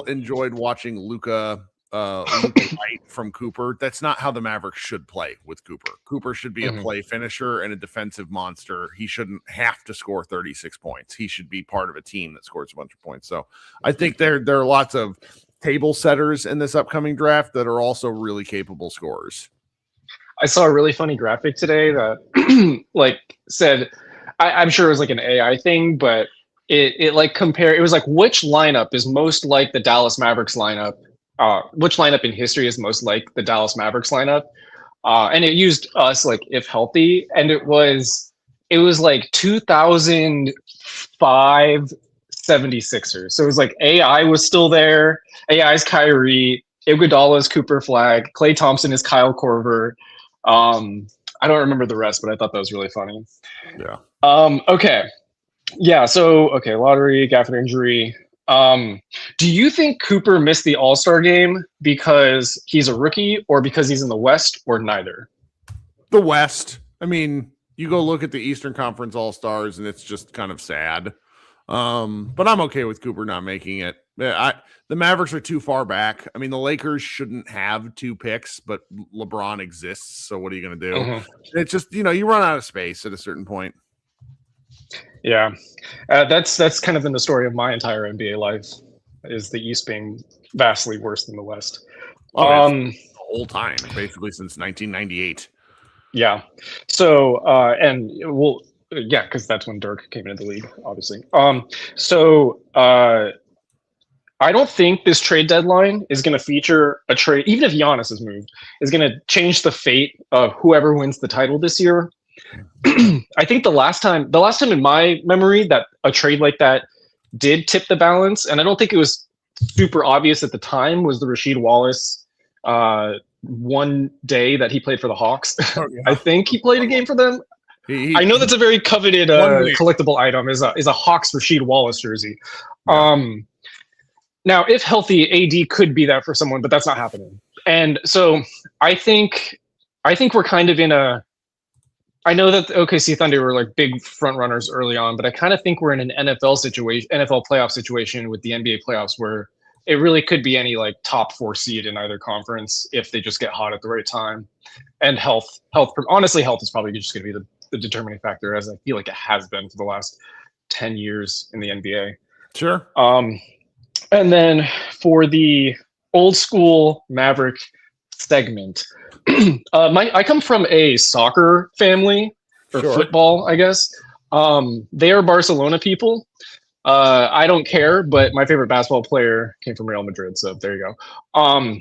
enjoyed watching Luka Light from Cooper, that's not how the Mavericks should play with Cooper. Cooper should be a play finisher and a defensive monster. He shouldn't have to score 36 points. He should be part of a team that scores a bunch of points. So I think there are lots of table setters in this upcoming draft that are also really capable scorers. I saw a really funny graphic today that like said, I'm sure it was like an AI thing, but it like it was like, which lineup is most like the Dallas Mavericks lineup? Which lineup in history is most like the Dallas Mavericks lineup? And it used us, like, if healthy, and it was like 2005 76ers. So it was like AI was still there. AI's Kyrie, Iguodala's Cooper Flagg, Klay Thompson is Kyle Korver. I don't remember the rest, but I thought that was really funny. Yeah. Okay. Yeah. So, okay. Lottery, Gafford injury. Do you think Cooper missed the All-Star game because he's a rookie, or because he's in the West, or neither? The West. I mean, you go look at the Eastern Conference All-Stars and it's just kind of sad. But I'm okay with Cooper not making it. The Mavericks are too far back. I mean, the Lakers shouldn't have 2 picks, but LeBron exists. So what are you going to do? It's just, you run out of space at a certain point. Yeah, that's kind of been the story of my entire NBA life, is the East being vastly worse than the West. The whole time, basically since 1998. Yeah. So, and we'll, yeah, because that's when Dirk came into the league, obviously. So I don't think this trade deadline is going to feature a trade, even if Giannis is moved, is going to change the fate of whoever wins the title this year. I think the last time in my memory that a trade like that did tip the balance, and I don't think it was super obvious at the time, was the Rasheed Wallace one day that he played for the Hawks. Oh, yeah. I think he played a game for them. I know that's a very coveted collectible item, is a Hawks Rasheed Wallace jersey. Yeah. Now, if healthy, AD could be that for someone, but that's not happening. And so I think we're kind of in a. I know that the OKC Thunder were like big front runners early on, but I kind of think we're in an NFL playoff situation with the NBA playoffs, where it really could be any like top 4 seed in either conference if they just get hot at the right time. And health, honestly, health is probably just going to be the determining factor, as I feel like it has been for the last 10 years in the NBA. Sure. And then for the old school Maverick segment, I come from a soccer family, or football, I guess. They are Barcelona people. I don't care, but my favorite basketball player came from Real Madrid, so there you go.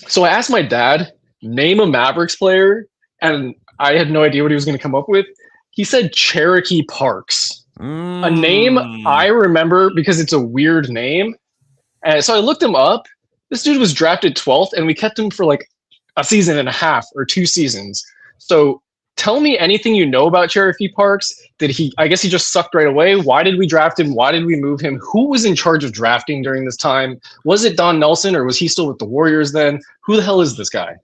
So I asked my dad, name a Mavericks player, and I had no idea what he was going to come up with. He said Cherokee Parks, a name I remember because it's a weird name. And so I looked him up. This dude was drafted 12th, and we kept him for like a season and a half or 2 seasons. So tell me anything you know about Cherokee Parks. I guess he just sucked right away. Why did we draft him? Why did we move him? Who was in charge of drafting during this time? Was it Don Nelson, or was he still with the Warriors then? Who the hell is this guy?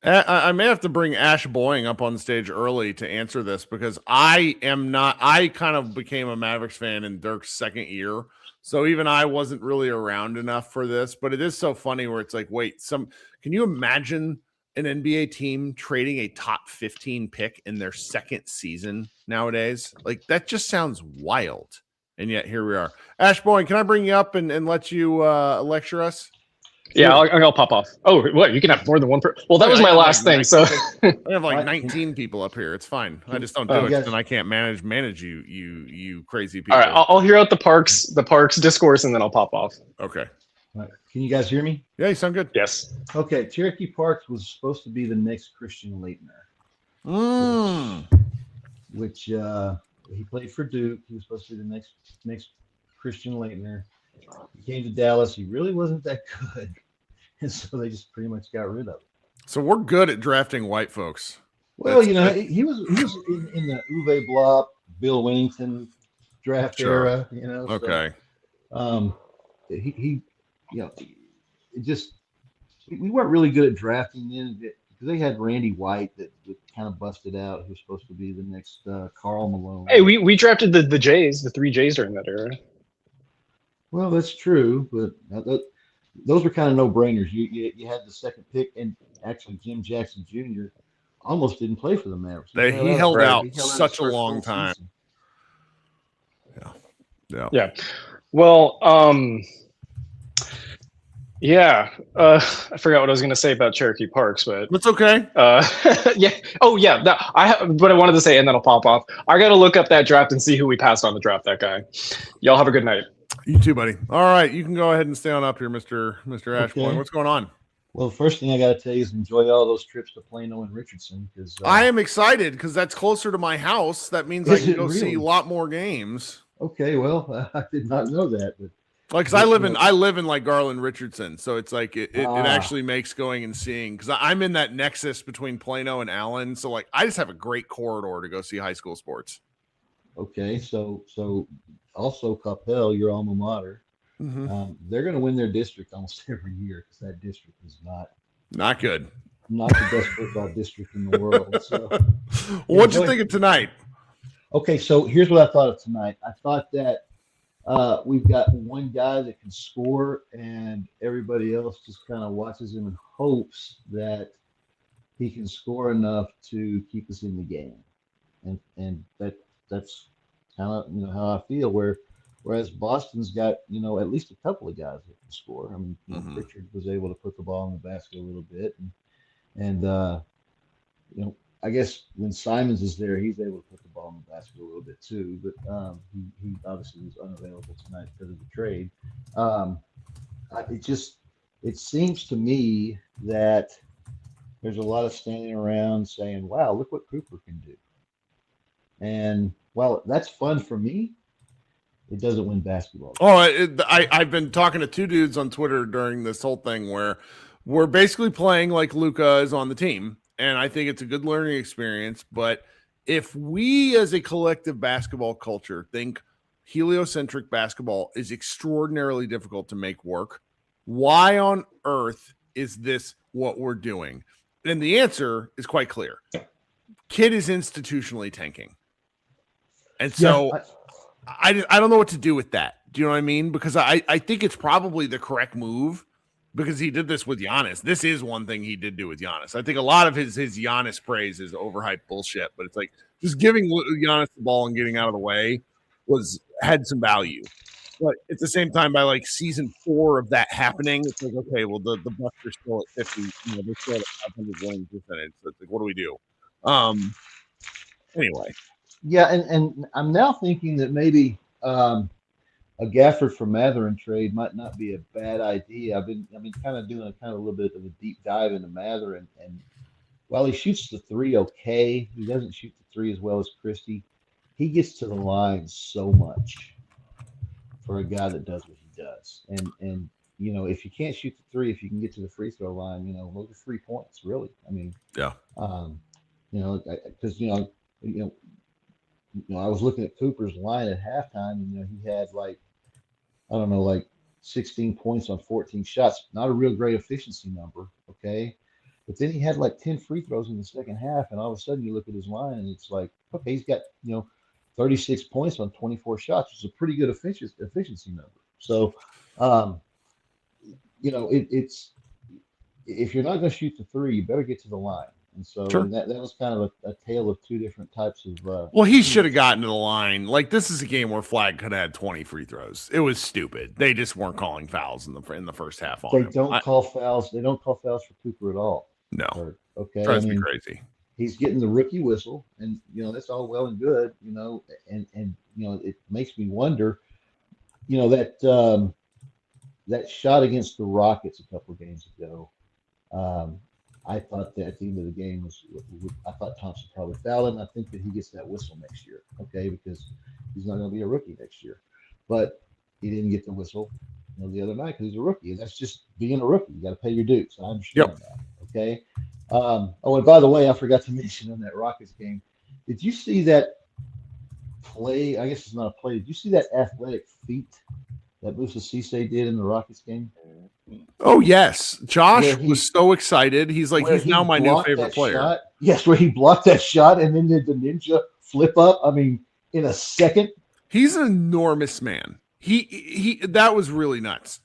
I may have to bring Ash Boying up on stage early to answer this, because I kind of became a Mavericks fan in Dirk's second year. So even I wasn't really around enough for this, but it is so funny where it's like, wait, can you imagine an NBA team trading a top 15 pick in their second season nowadays? Like, that just sounds wild. And yet here we are. Ash Boying, can I bring you up and let you lecture us? Yeah, I'll pop off. Oh, what? You can have more than one person? Well, that was my last thing. So I have like 19 people up here. It's fine. I just don't do it, and I can't manage you crazy people. All right, I'll hear out the parks discourse, and then I'll pop off. Okay. All right. Can you guys hear me? Yeah, you sound good. Yes. Okay. Cherokee Parks was supposed to be the next Christian Laettner. Which he played for Duke. He was supposed to be the next Christian Laettner. He came to Dallas. He really wasn't that good. And so they just pretty much got rid of him. So we're good at drafting white folks. Well, he was in the Uwe Blop, Bill Wennington draft Sure. era. Okay. So, he it just we weren't really good at drafting then because they had Randy White that kind of busted out. Who was supposed to be the next Karl Malone. Hey, we drafted the Jays, the 3 Jays during that era. Well, that's true, but those were kind of no-brainers. You had the second pick, and actually Jim Jackson Jr. almost didn't play for the Mavericks. He held out He held such his a first long full time. season. Yeah. Well, yeah. I forgot what I was going to say about Cherokee Parks, but That's okay. yeah. Oh, yeah. But I wanted to say, and then I'll pop off. I got to look up that draft and see who we passed on to draft that guy. Y'all have a good night. You too, buddy. All right, you can go ahead and stay on up here, Mr. Ashbourne. Okay. What's going on? Well, the first thing I got to tell you is enjoy all those trips to Plano and Richardson because I am excited because that's closer to my house. That means I Is can it go see really? a lot more games. Okay, well, I did not know that, but Like, cause I live in like Garland Richardson, so it's like it actually makes going and seeing because I'm in that nexus between Plano and Allen, so like I just have a great corridor to go see high school sports. okay, so also Coppell, your alma mater, they're going to win their district almost every year because that district is Not good. not the best football district in the world. So, What'd you think of tonight? okay, so here's what I thought of tonight. I thought that we've got one guy that can score, and everybody else just kind of watches him and hopes that he can score enough to keep us in the game, and that's kind of how I feel. Whereas Boston's got at least a couple of guys that can score. I mean, Richard was able to put the ball in the basket a little bit, and I guess when Simons is there, he's able to put the ball in the basket a little bit too. But he obviously was unavailable tonight because of the trade. It seems to me that there's a lot of standing around saying, "Wow, look what Cooper can do." And while that's fun for me, it doesn't win basketball. Oh, I've been talking to 2 dudes on Twitter during this whole thing where we're basically playing like Luka is on the team. And I think it's a good learning experience. But if we as a collective basketball culture think heliocentric basketball is extraordinarily difficult to make work, why on earth is this what we're doing? And the answer is quite clear. Kid is institutionally tanking. And so I don't know what to do with that. Do you know what I mean? Because I think it's probably the correct move because he did this with Giannis. This is one thing he did do with Giannis. I think a lot of his Giannis praise is overhyped bullshit, but it's like just giving Giannis the ball and getting out of the way had some value. But at the same time, by like season 4 of that happening, it's like, okay, well, the Bucks are still at 50, they're still at 500 winning percentage. So it's like, what do we do? Anyway. Yeah, and I'm now thinking that maybe a Gafford for Matherin trade might not be a bad idea. I've been kind of doing a little bit of a deep dive into Matherin, and while he shoots the 3 okay, he doesn't shoot the 3 as well as Christie. He gets to the line so much for a guy that does what he does, and if you can't shoot the 3, if you can get to the free throw line, those are 3 points, really. I mean, yeah, because I was looking at Cooper's line at halftime, and he had like 16 points on 14 shots. Not a real great efficiency number, okay? But then he had like 10 free throws in the second half, and all of a sudden you look at his line, and it's like, okay, he's got 36 points on 24 shots, which is a pretty good efficiency number. So, it's if you're not going to shoot the 3, you better get to the line. And so that was kind of a tale of 2 different types of. Well, he should have gotten to the line. Like, this is a game where Flagg could have had 20 free throws. It was stupid. They just weren't calling fouls in the first half. They don't call fouls. They don't call fouls for Cooper at all. No. Okay. Drives me crazy. He's getting the rookie whistle, and that's all well and good. And it makes me wonder. That shot against the Rockets a couple of games ago. I thought that at the end of the game I thought Thompson probably fouled him. I think that he gets that whistle next year, okay, because he's not going to be a rookie next year. But he didn't get the whistle, the other night because he's a rookie, and that's just being a rookie. You got to pay your dues. I understand that, okay. Oh, and by the way, I forgot to mention on that Rockets game, did you see that play? I guess it's not a play. Did you see that athletic feat that Musa Cisse did in the Rockets game? Oh yes, Josh Where he was so excited. He's like, where he's he now my new blocked favorite that player. shot. Yes, where he blocked that shot and then did the ninja flip up. I mean, in a second. He's an enormous man. He that was really nuts.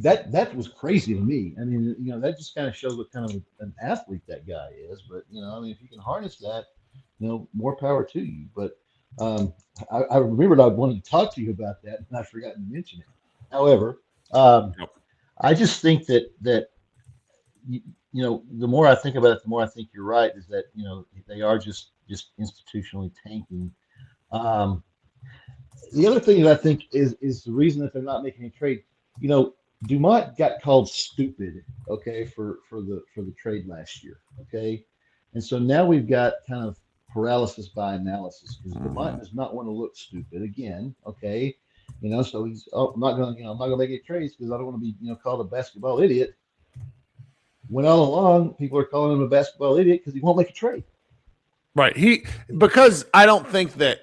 That was crazy to me. I mean, that just kind of shows what kind of an athlete that guy is. But I mean, if you can harness that, more power to you. But I remembered I wanted to talk to you about that, and I forgot to mention it. However, Yep. I just think that the more I think about it, the more I think you're right. Is that they are just institutionally tanking. The other thing that I think is the reason that they're not making a trade. Dumont got called stupid, okay, for the trade last year, okay, and so now we've got kind of paralysis by analysis because Dumont does not want to look stupid again, okay, so he's I'm not gonna make any trades because I don't want to be called a basketball idiot. When all along people are calling him a basketball idiot because he won't make a trade. Right. Because I don't think that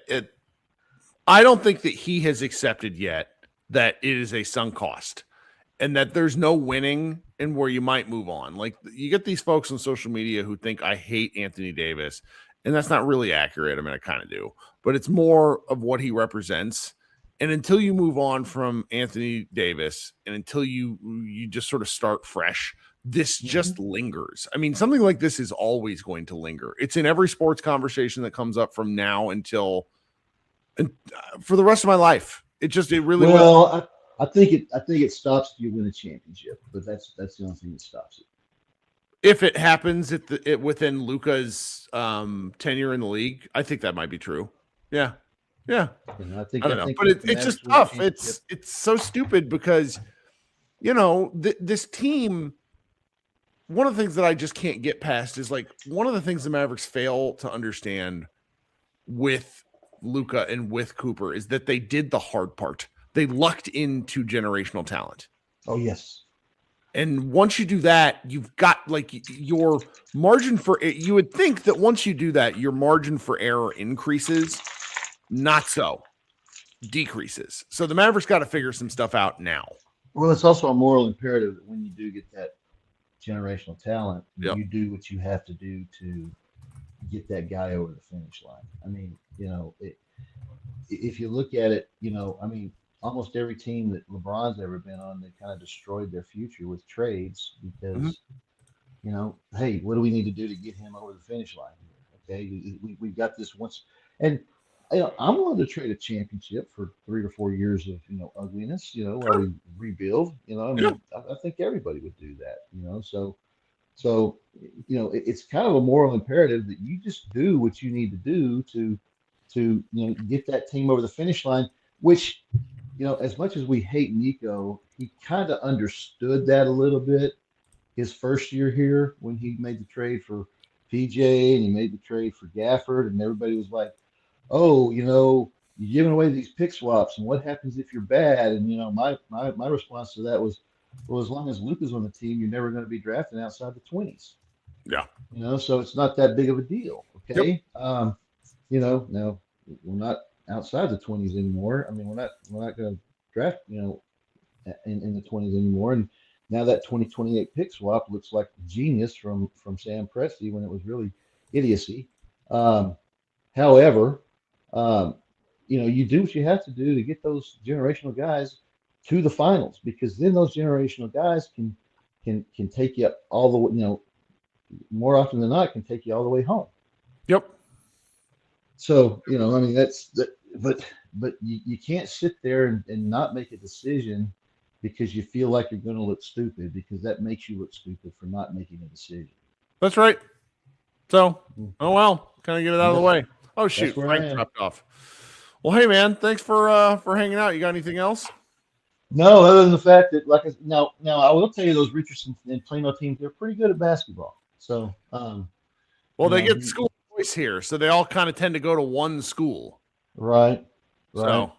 he has accepted yet that it is a sunk cost. And that there's no winning and where you might move on. Like you get these folks on social media who think I hate Anthony Davis, and that's not really accurate. I mean, I kind of do, but it's more of what he represents. And until you move on from Anthony Davis, and until you just sort of start fresh, this just lingers. I mean, something like this is always going to linger. It's in every sports conversation that comes up from now until for the rest of my life. It really will. I think it stops you win a championship, but that's the only thing that stops it. If it happens within Luka's tenure in the league, I think that might be true. Yeah. I don't know, but it's just tough. It's so stupid because this team. One of the things that I just can't get past is like one of the things the Mavericks fail to understand with Luka and with Cooper is that they did the hard part. They lucked into generational talent. Oh, yes. And once you do that, you've got like your margin for it. You would think that once you do that, your margin for error increases. Not so. Decreases. So the Mavericks got to figure some stuff out now. Well, it's also a moral imperative that when you do get that generational talent, Yep. you do what you have to do to get that guy over the finish line. I mean, if you look at it, I mean, almost every team that LeBron's ever been on, they kind of destroyed their future with trades because, hey, what do we need to do to get him over the finish line? Okay, we've got this once, and I'm willing to trade a championship for 3 or 4 years of ugliness, while we rebuild. I mean, I think everybody would do that. So it's kind of a moral imperative that you just do what you need to do to get that team over the finish line, which. As much as we hate Nico, he kind of understood that a little bit his first year here when he made the trade for PJ and he made the trade for Gafford, and everybody was like, "Oh, you're giving away these pick swaps, and what happens if you're bad?" And my response to that was, "Well, as long as Luka's on the team, you're never going to be drafting outside the 20s." Yeah. So it's not that big of a deal. Okay. Yep. Now we're not outside the 20s anymore. I mean, we're not going to draft, in the 20s anymore. And now that 2028 pick swap looks like genius from Sam Presti when it was really idiocy. However, you do what you have to do to get those generational guys to the finals, because then those generational guys can take you all the way, more often than not, can take you all the way home. Yep. So, I mean, but you can't sit there and not make a decision because you feel like you're going to look stupid, because that makes you look stupid for not making a decision. That's right. So, oh well, kind of get it out of the way. Oh shoot, Frank dropped off. Well, hey man, thanks for hanging out. You got anything else? No, other than the fact that now I will tell you, those Richardson and Plano teams, they're pretty good at basketball. So, well, they get school choice here, so they all kind of tend to go to one school. Right. So,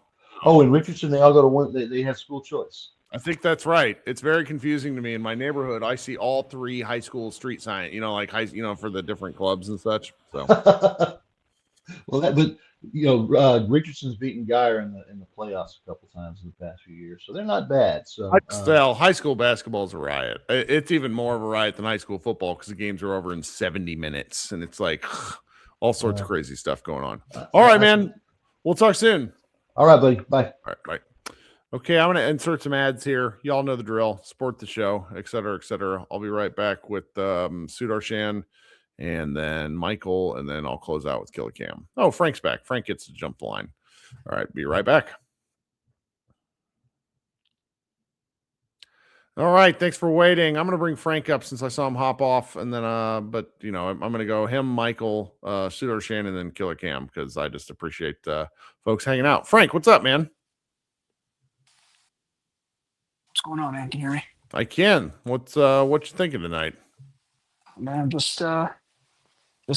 oh, in Richardson, they all go to one. They have school choice. I think that's right. It's very confusing to me. In my neighborhood, I see all 3 high school street sign, like for the different clubs and such. So, Well, but Richardson's beaten Geyer in the playoffs a couple times in the past few years, so they're not bad. So, high school basketball is a riot. It's even more of a riot than high school football because the games are over in 70 minutes, and it's like all sorts of crazy stuff going on. All right, man. We'll talk soon. All right, buddy. Bye. All right, bye. Okay, I'm going to insert some ads here. Y'all know the drill. Support the show, et cetera, et cetera. I'll be right back with Sudarshan and then Michael, and then I'll close out with Killicam. Oh, Frank's back. Frank gets to jump the line. All right, be right back. All right, thanks for waiting. I'm going to bring Frank up since I saw him hop off, and then, I'm going to go him, Michael, Sudarshan, and then Killicam because I just appreciate folks hanging out. Frank, what's up, man? What's going on, man? Can you hear me? I can. What you thinking tonight? Man, just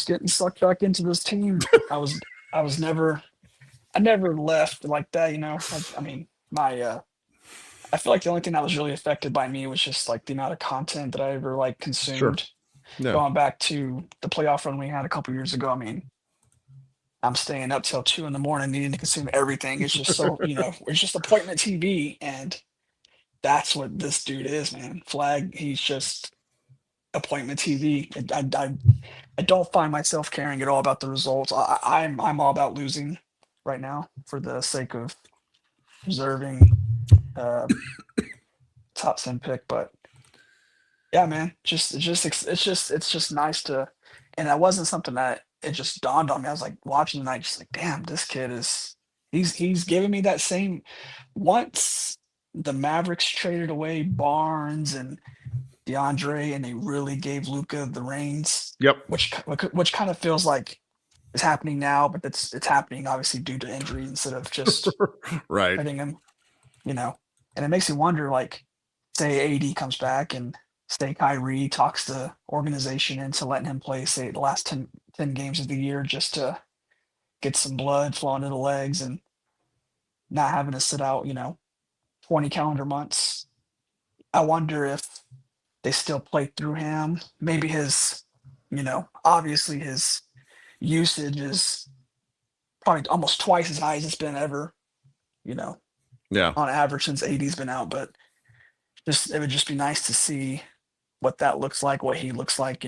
getting sucked back into this team. I never left like that, I feel like the only thing that was really affected by me was just like the amount of content that I ever consumed. Sure. Yeah. Going back to the playoff run we had a couple years ago. I'm staying up till 2 a.m. needing to consume everything. It's just so, it's just appointment TV, and that's what this dude is, man. Flagg, he's just appointment TV. I don't find myself caring at all about the results. I'm all about losing right now for the sake of preserving top 10 pick. But yeah, man, it's just nice to, and that wasn't something that it just dawned on me. I was like watching tonight, just like, damn, this kid he's giving me that same. Once the Mavericks traded away Barnes and DeAndre, and they really gave Luka the reins. Yep. Which kind of feels like it's happening now, but it's happening obviously due to injury instead of just right hitting him. And it makes me wonder, say AD comes back and say Kyrie talks the organization into letting him play, say, the last 10 games of the year just to get some blood flowing to the legs and not having to sit out, 20 calendar months. I wonder if they still play through him. Maybe his, obviously his usage is probably almost twice as high as it's been ever, yeah, on average since AD's been out. But it would just be nice to see what that looks like, what he looks like,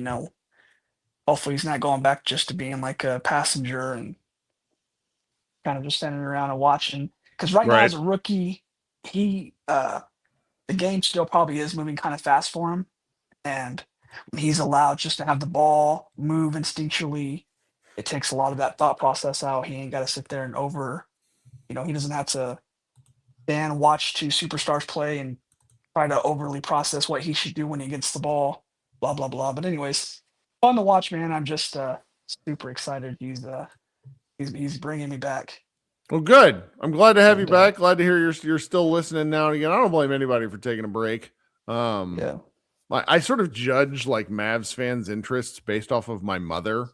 Hopefully he's not going back just to being like a passenger and kind of just standing around and watching. Because right now as a rookie, he the game still probably is moving kind of fast for him. And when he's allowed just to have the ball move instinctually, it takes a lot of that thought process out. He ain't got to sit there and he doesn't have to stand and watch 2 superstars play and try to overly process what he should do when he gets the ball, blah, blah, blah. But anyways, fun to watch, man. I'm just super excited. He's bringing me back. Well, good. I'm glad to have you back. Glad to hear you're still listening now and again. I don't blame anybody for taking a break. Yeah. I sort of judge Mavs fans' interests based off of my mother.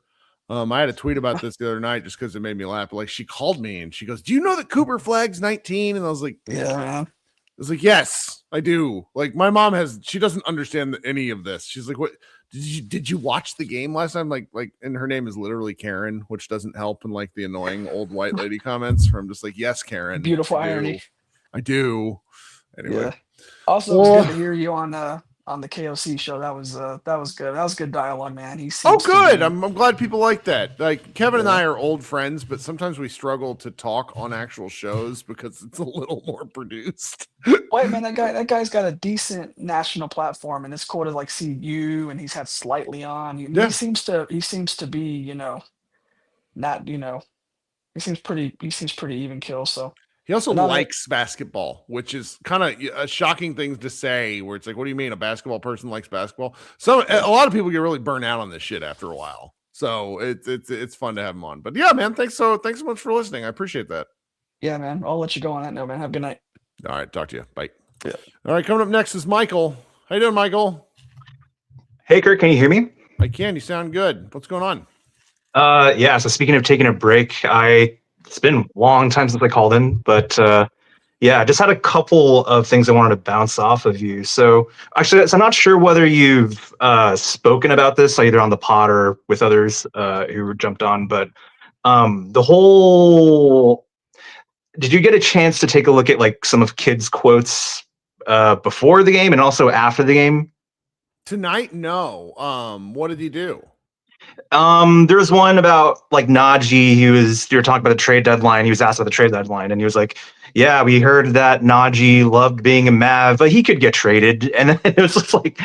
I had a tweet about this the other night just because it made me laugh. But she called me and she goes, "Do you know that Cooper Flagg's 19?" And I was like, "Yeah, man." I was like, "Yes, I do." My mom she doesn't understand any of this. She's like, "What? Did you watch the game last time?" And her name is literally Karen, which doesn't help in the annoying old white lady comments from just yes, Karen. Beautiful irony. I do. Anyway. Yeah. Also, it was good to hear you on the KOC show. That was good. That was good dialogue, man. He seems good. I'm glad people like that. Kevin and I are old friends, but sometimes we struggle to talk on actual shows because it's a little more produced. Wait, man, that guy's got a decent national platform, and it's cool to see you, and he's had Slightly on. He seems to be, not, he seems pretty even kill. So he also likes basketball, which is kind of a shocking thing to say, where it's what do you mean a basketball person likes basketball? So a lot of people get really burnt out on this shit after a while. So it's fun to have him on. But yeah, man, thanks so much for listening. I appreciate that. Yeah, man. I'll let you go on that note, man. Have a good night. All right, talk to you. Bye. Yeah. All right, coming up next is Michael. How you doing, Michael? Hey, Kirk, can you hear me? I can. You sound good. What's going on? Yeah. So speaking of taking a break, it's been a long time since I called in, but Yeah, I just had a couple of things I wanted to bounce off of you. So actually, so I'm not sure whether you've spoken about this either on the pod or with others who jumped on, but the whole. Did you get a chance to take a look at like some of Kidd's quotes before the game and also after the game? Tonight, no. What did he do? There was one about like Najee. You were talking about the trade deadline. He was asked about the trade deadline, and he was like, "Yeah, we heard that Najee loved being a Mav, but he could get traded." And then it was just like,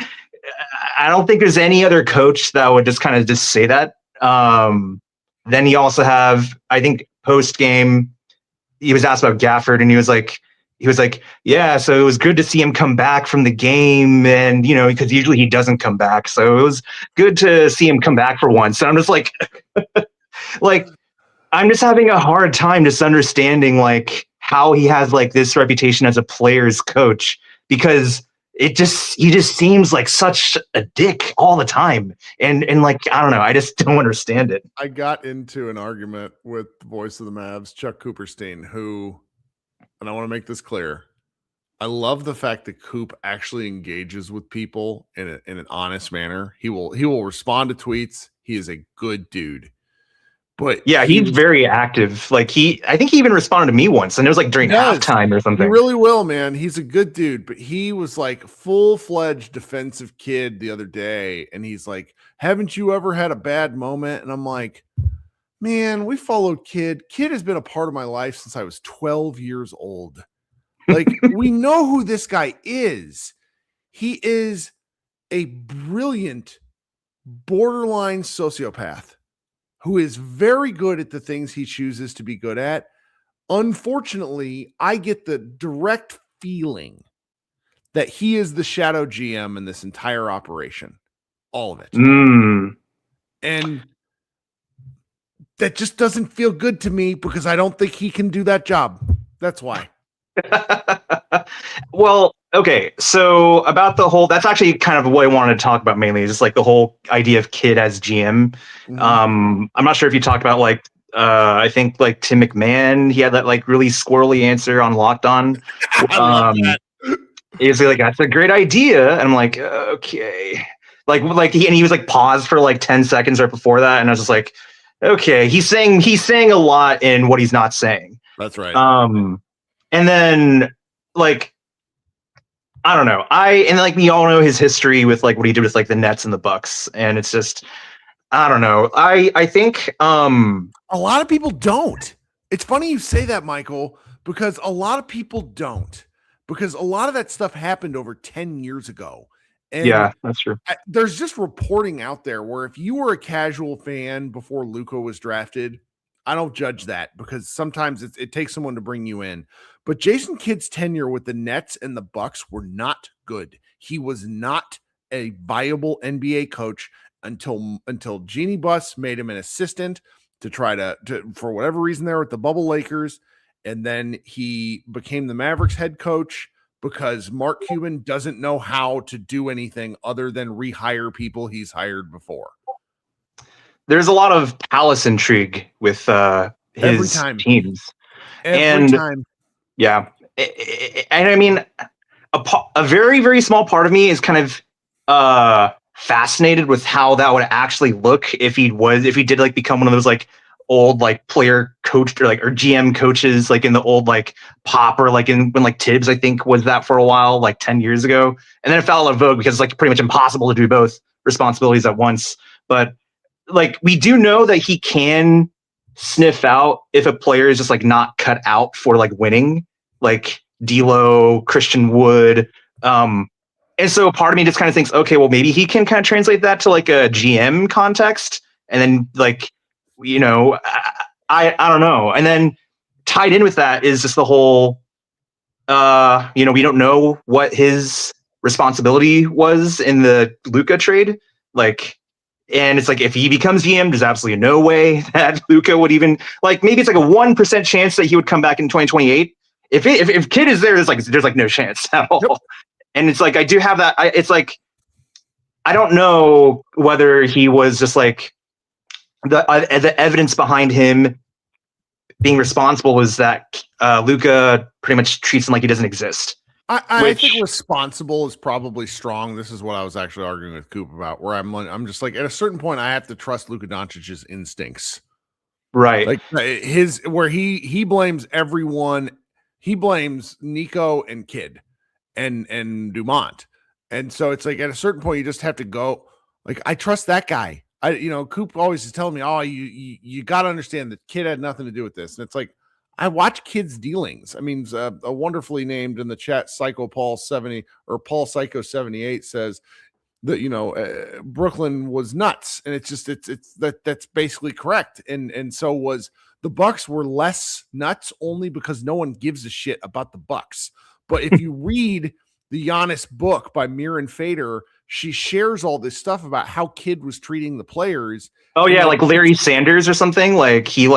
I don't think there's any other coach that would just kind of just say that. Then he also have, I think, post game, he was asked about Gafford, and he was like, yeah, so it was good to see him come back from the game, and because usually he doesn't come back, so it was good to see him come back for once. And I'm just like, I'm just having a hard time just understanding like how he has like this reputation as a player's coach, because he just seems like such a dick all the time, and like I don't know, I just don't understand it. I got into an argument with the voice of the Mavs, Chuck Cooperstein, who. And I want to make this clear. I love the fact that Coop actually engages with people in an honest manner. He will respond to tweets. He is a good dude. But yeah, he's very active. Like I think he even responded to me once, and it was like during halftime or something. He really will, man. He's a good dude. But he was like full-fledged defensive kid the other day, and he's like, "Haven't you ever had a bad moment?" And I'm like, man, we followed Kidd. Kidd has been a part of my life since I was 12 years old. Like, we know who this guy is. He is a brilliant, borderline sociopath who is very good at the things he chooses to be good at. Unfortunately, I get the direct feeling that he is the shadow GM in this entire operation. All of it. And that just doesn't feel good to me because I don't think he can do that job. That's why. Well, okay. So about the whole, that's actually kind of what I wanted to talk about mainly, is just like the whole idea of Kidd as GM. I'm not sure if you talked about like, I think like Tim McMahon, he had that like really squirrely answer on Locked On. He was like, that's a great idea. And I'm like, okay. Like he was like paused for like 10 seconds right before that. And I was just like, okay, he's saying a lot in what he's not saying. That's right. And then like, I don't know. And like we all know his history with like what he did with like the Nets and the Bucks, and it's just, I don't know. I think a lot of people don't. It's funny you say that, Michael, because a lot of people don't, because a lot of that stuff happened over 10 years ago. And yeah, that's true. There's just reporting out there where if you were a casual fan before Luka was drafted, I don't judge that because sometimes it takes someone to bring you in. But Jason Kidd's tenure with the Nets and the Bucks were not good. He was not a viable NBA coach until Jeannie Buss made him an assistant to try to for whatever reason there with the bubble Lakers. And then he became the Mavericks head coach because Mark Cuban doesn't know how to do anything other than rehire people he's hired before. There's a lot of palace intrigue with his teams. Every time. Yeah. And I mean, a very, very small part of me is kind of fascinated with how that would actually look if he did like become one of those like old like player coach or GM coaches like in the old like pop or like when like Tibbs I think was that for a while like 10 years ago, and then it fell out of vogue because it's like pretty much impossible to do both responsibilities at once. But like we do know that he can sniff out if a player is just like not cut out for like winning, like D'Lo, Christian Wood, and so part of me just kind of thinks, okay, well maybe he can kind of translate that to like a GM context, and then like, you know, I don't know. And then tied in with that is just the whole, you know, we don't know what his responsibility was in the Luka trade. Like, and it's like, if he becomes GM, there's absolutely no way that Luka would even like, maybe it's like a 1% chance that he would come back in 2028. If Kidd is there, there's like no chance at all. Yep. And it's like, I do have that. It's like, I don't know whether he was just like, the evidence behind him being responsible is that Luka pretty much treats him like he doesn't exist. I think responsible is probably strong. This is what I was actually arguing with Coop about, where I'm just like, at a certain point, I have to trust Luka Doncic's instincts. Right. Like he blames everyone. He blames Nico and Kidd and Dumont. And so it's like, at a certain point, you just have to go, like, I trust that guy. Coop always is telling me, oh, you got to understand that Kidd had nothing to do with this. And it's like, I watch Kidd's dealings. I mean, a wonderfully named in the chat, Psycho Paul 70 or Paul Psycho 78 says that, Brooklyn was nuts. And that's basically correct. And so was the Bucks were less nuts only because no one gives a shit about the Bucks. But if you read the Giannis book by Miran Fader, she shares all this stuff about how Kidd was treating the players. Oh yeah, like Larry Sanders or something. Like he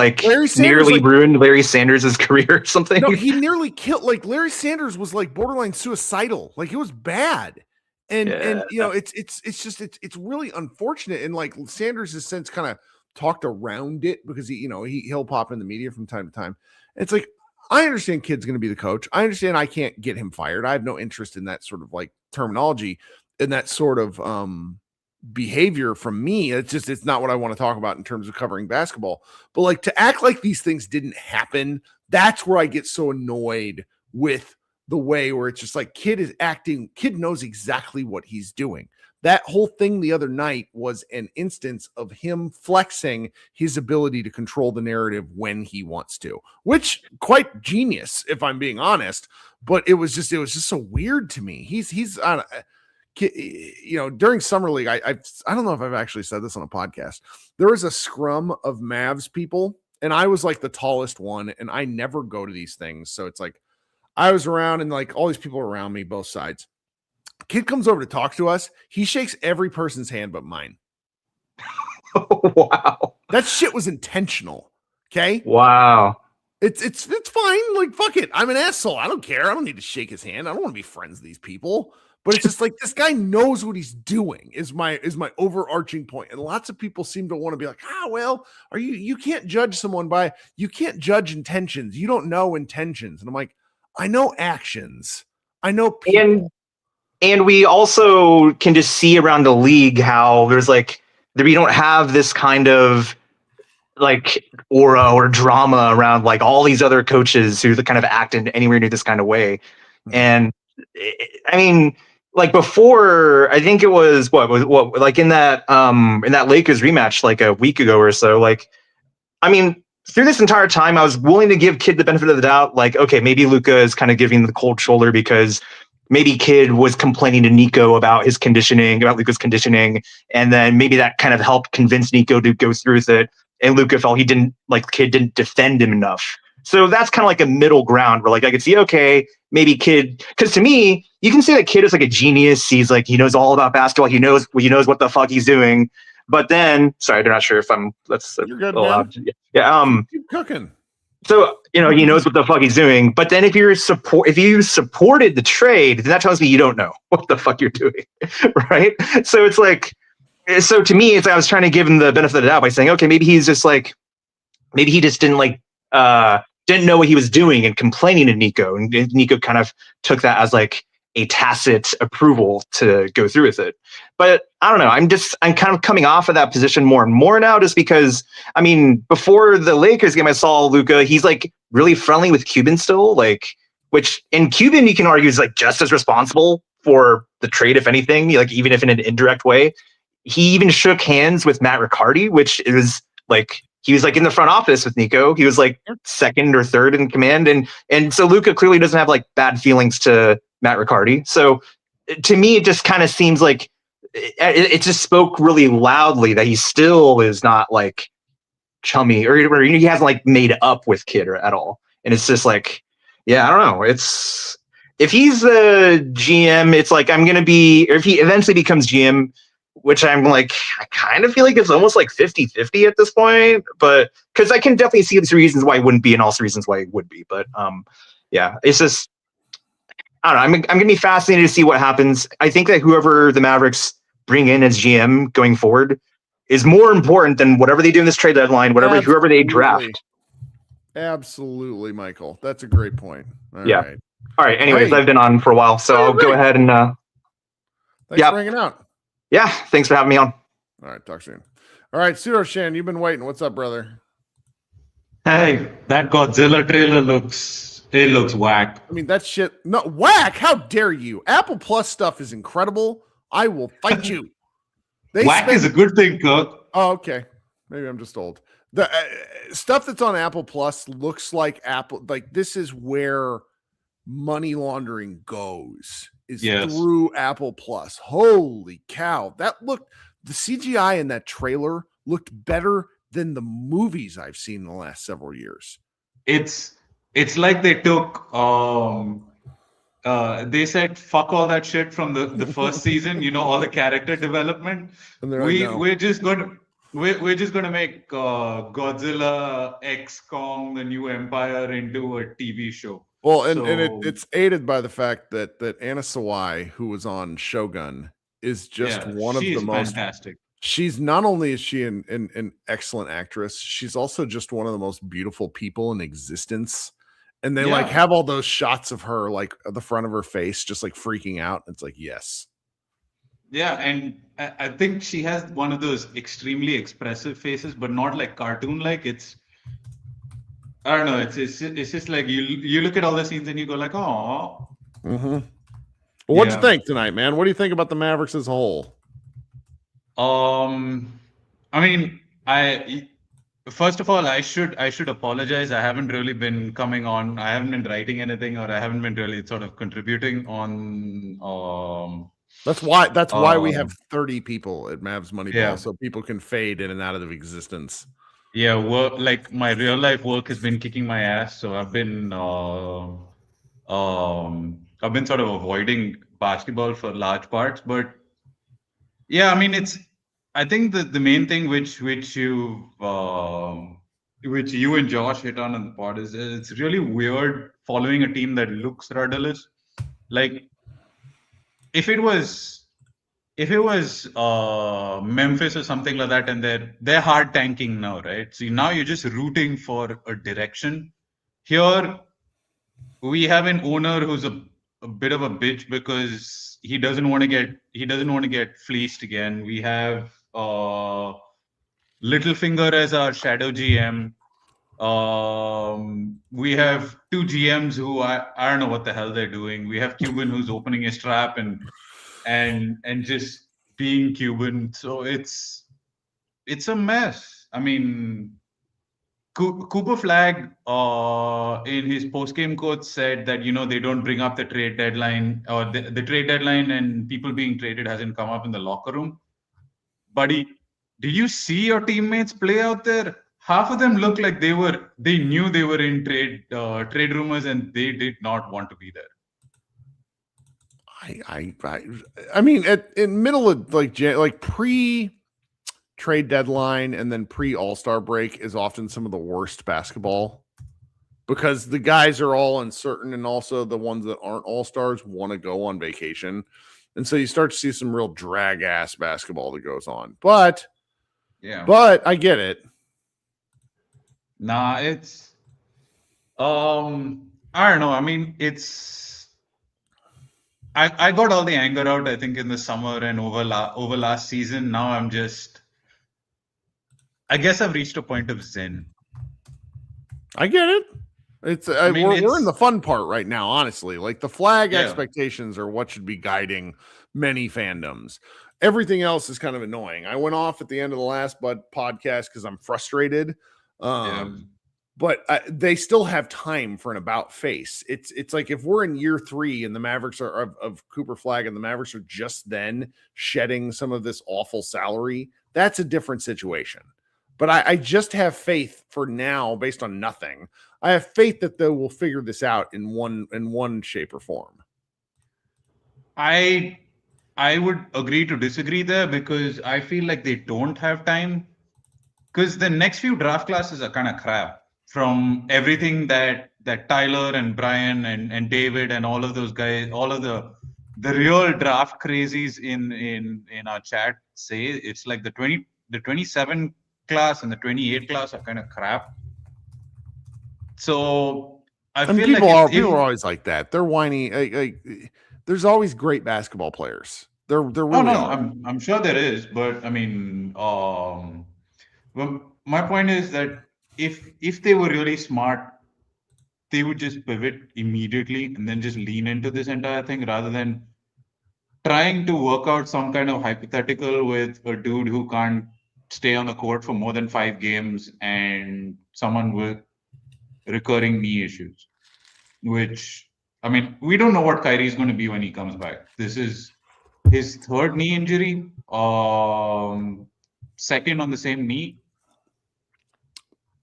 nearly ruined Larry Sanders' career or something. No, he nearly killed. Like Larry Sanders was like borderline suicidal. Like it was bad. And it's really unfortunate. And like Sanders has since kind of talked around it because he'll pop in the media from time to time. It's like, I understand Kidd's going to be the coach. I understand I can't get him fired. I have no interest in that sort of like terminology and that sort of behavior from me. It's not what I want to talk about in terms of covering basketball. But like to act like these things didn't happen, that's where I get so annoyed with the way where it's just like Kidd knows exactly what he's doing. That whole thing the other night was an instance of him flexing his ability to control the narrative when he wants to, which quite genius, if I'm being honest. But it was just so weird to me. He's during summer league, I don't know if I've actually said this on a podcast. There was a scrum of Mavs people, and I was like the tallest one, and I never go to these things. So it's like I was around, and like all these people around me, both sides. Kid comes over to talk to us. He shakes every person's hand but mine. Wow. That shit was intentional. Okay. Wow. It's fine. Like, fuck it. I'm an asshole. I don't care. I don't need to shake his hand. I don't want to be friends with these people. But it's just like this guy knows what he's doing is my overarching point. And lots of people seem to want to be like, well, you can't judge someone you can't judge intentions. You don't know intentions. And I'm like, I know actions. I know people. And we also can just see around the league how there's like we don't have this kind of like aura or drama around like all these other coaches who kind of act in anywhere near this kind of way. And I mean, like before, I think it was what like in that Lakers rematch like a week ago or so. Like, I mean, through this entire time, I was willing to give Kidd the benefit of the doubt. Like, okay, maybe Luka is kind of giving the cold shoulder because maybe Kidd was complaining to Nico about his conditioning, about Luka's conditioning, and then maybe that kind of helped convince Nico to go through with it. And Luka felt Kidd didn't defend him enough. So that's kind of like a middle ground where like I could see, okay, maybe Kidd, because to me, you can say that Kidd is like a genius. He's like, he knows all about basketball. He knows what the fuck he's doing. But then, sorry, they're not sure if you're good, man. Yeah. Keep cooking. So, he knows what the fuck he's doing. But then if you supported the trade, then that tells me you don't know what the fuck you're doing. Right. So it's like, so to me, it's like I was trying to give him the benefit of the doubt by saying, okay, maybe he's just like, maybe he just didn't know what he was doing and complaining to Nico. And Nico kind of took that as like a tacit approval to go through with it. But I don't know. I'm kind of coming off of that position more and more now, just because, I mean, before the Lakers game, I saw Luka, he's like really friendly with Cuban still, like, which in Cuban, you can argue is like just as responsible for the trade, if anything, like even if in an indirect way. He even shook hands with Matt Riccardi, which is like, he was like in the front office with Nico. He was like second or third in command. And so Luka clearly doesn't have like bad feelings to Matt Riccardi. So to me, it just kind of seems like it just spoke really loudly that he still is not like chummy or he hasn't like made up with Kidd at all. And it's just like, yeah, I don't know. It's, if he's the GM, it's like, or if he eventually becomes GM, which I'm like, I kind of feel like it's almost like 50-50 at this point, but because I can definitely see the reasons why it wouldn't be and also reasons why it would be. But yeah, it's just, I don't know. I'm going to be fascinated to see what happens. I think that whoever the Mavericks bring in as GM going forward is more important than whatever they do in this trade deadline, whoever they draft. Absolutely, Michael. That's a great point. All Yeah. right. All right. Anyways, Hey. I've been on for a while, so I'll go ahead and. Thanks Yep. for hanging out. Yeah. Thanks for having me on. All right. Talk soon. All right. Pseudo Shan, you've been waiting. What's up, brother? Hey, that Godzilla trailer looks whack. I mean, that shit. No, whack. How dare you? Apple Plus stuff is incredible. I will fight you. Whack is a good thing, Kirk. Oh, okay. Maybe I'm just old. The stuff that's on Apple Plus looks like Apple. Like, this is where money laundering goes, is through Apple Plus. Holy cow. The CGI in that trailer looked better than the movies I've seen in the last several years. It's like they took they said fuck all that shit from the first season, all the character development. And we're just gonna make Godzilla X Kong the New Empire into a TV show. Well, and it's aided by the fact that Anna Sawai, who was on Shogun, is just one of the most fantastic. She's not only is she an excellent actress, she's also just one of the most beautiful people in existence. And they like have all those shots of her like at the front of her face, just like freaking out. It's like, yes. Yeah, and I think she has one of those extremely expressive faces, but not like cartoon-like. I don't know. It's just like you look at all the scenes and you go like, oh. Mm-hmm. Well, what'd you think tonight, man? What do you think about the Mavericks as a whole? I mean, first of all, I should apologize. I haven't really been coming on. I haven't been writing anything, or I haven't been really sort of contributing on. That's why we have 30 people at Mavs Moneyball, so people can fade in and out of existence. Yeah, like my real life work has been kicking my ass, so I've been sort of avoiding basketball for large parts. But yeah, I mean, I think the main thing which you and Josh hit on the pod is it's really weird following a team that looks rudderless. Like if it was Memphis or something like that, and they're hard tanking now, right? So now you're just rooting for a direction. Here we have an owner who's a bit of a bitch because he doesn't want to get fleeced again. We have Littlefinger as our shadow GM. We have two GMs who I don't know what the hell they're doing. We have Cuban who's opening his trap and just being Cuban. So it's a mess. I mean, Cooper Flagg in his post-game quote said that they don't bring up the trade deadline, or the trade deadline and people being traded hasn't come up in the locker room. Buddy, did you see your teammates play out there? Half of them looked like they knew they were in trade rumors and they did not want to be there. I mean, in middle of like pre-trade deadline and then pre-All-Star break is often some of the worst basketball, because the guys are all uncertain, and also the ones that aren't All-Stars want to go on vacation. And so you start to see some real drag ass basketball that goes on. But I get it. Nah, it's I don't know. I mean, I got all the anger out, I think, in the summer and over last season. Now I guess I've reached a point of zen. I get it. We're in the fun part right now, honestly. Like the flag expectations are what should be guiding many fandoms. Everything else is kind of annoying. I went off at the end of the last podcast because I'm frustrated. But they still have time for an about face. It's like if we're in year 3 and the Mavericks are of Cooper Flagg and the Mavericks are just then shedding some of this awful salary, that's a different situation. But I just have faith for now, based on nothing. I have faith that they will figure this out in one shape or form. I would agree to disagree there, because I feel like they don't have time, because the next few draft classes are kind of crap. From everything that Tyler and Brian and David and all of those guys, all of the real draft crazies in our chat say, it's like the 27 class and the 28 class are kind of crap. So I And feel people like are if always like that. They're whiny. There's always great basketball players. There oh really no, are. I'm sure there is, but I mean, well, my point is that if they were really smart, they would just pivot immediately and then just lean into this entire thing rather than trying to work out some kind of hypothetical with a dude who can't stay on the court for more than 5 games and someone with recurring knee issues. Which I mean, we don't know what Kyrie's going to be when he comes back. This is his third knee injury, second on the same knee.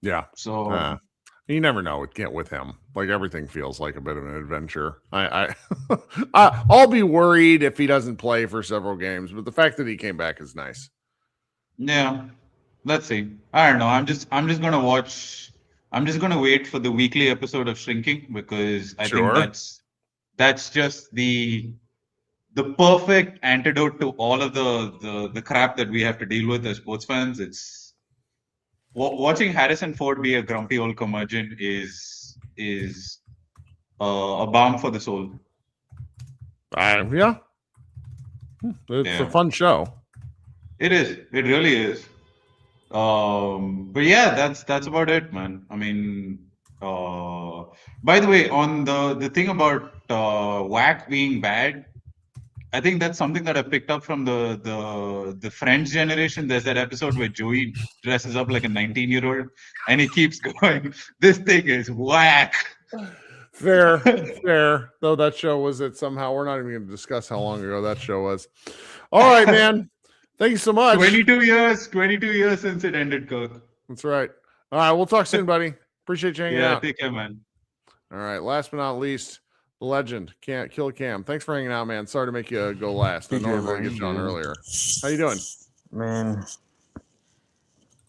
Yeah. So You never know with him. Like everything feels like a bit of an adventure. I'll be worried if he doesn't play for several games, but the fact that he came back is nice. yeah, let's see. I don't know. I'm just gonna watch. I'm just gonna wait for the weekly episode of Shrinking because I think Sure. that's just the perfect antidote to all of the crap that we have to deal with as sports fans. It's watching Harrison Ford be a grumpy old curmudgeon is a balm for the soul. Yeah. It's a fun show. It is. It really is. But yeah, that's about it, man. I mean, by the way, on the thing about whack being bad, I think that's something that I picked up from the Friends generation. There's that episode where Joey dresses up like a 19-year-old and he keeps going, "This thing is whack." Fair. Though that show was it somehow. We're not even going to discuss how long ago that show was. All right, man. Thank you so much. 22 years since it ended, Kirk. That's right. All right, we'll talk soon, buddy. Appreciate you hanging out. Take care, man. All right, last but not least, the legend, Kill Cam. Thanks for hanging out, man. Sorry to make you go last. I know I'm going to get you on earlier. How you doing? Man,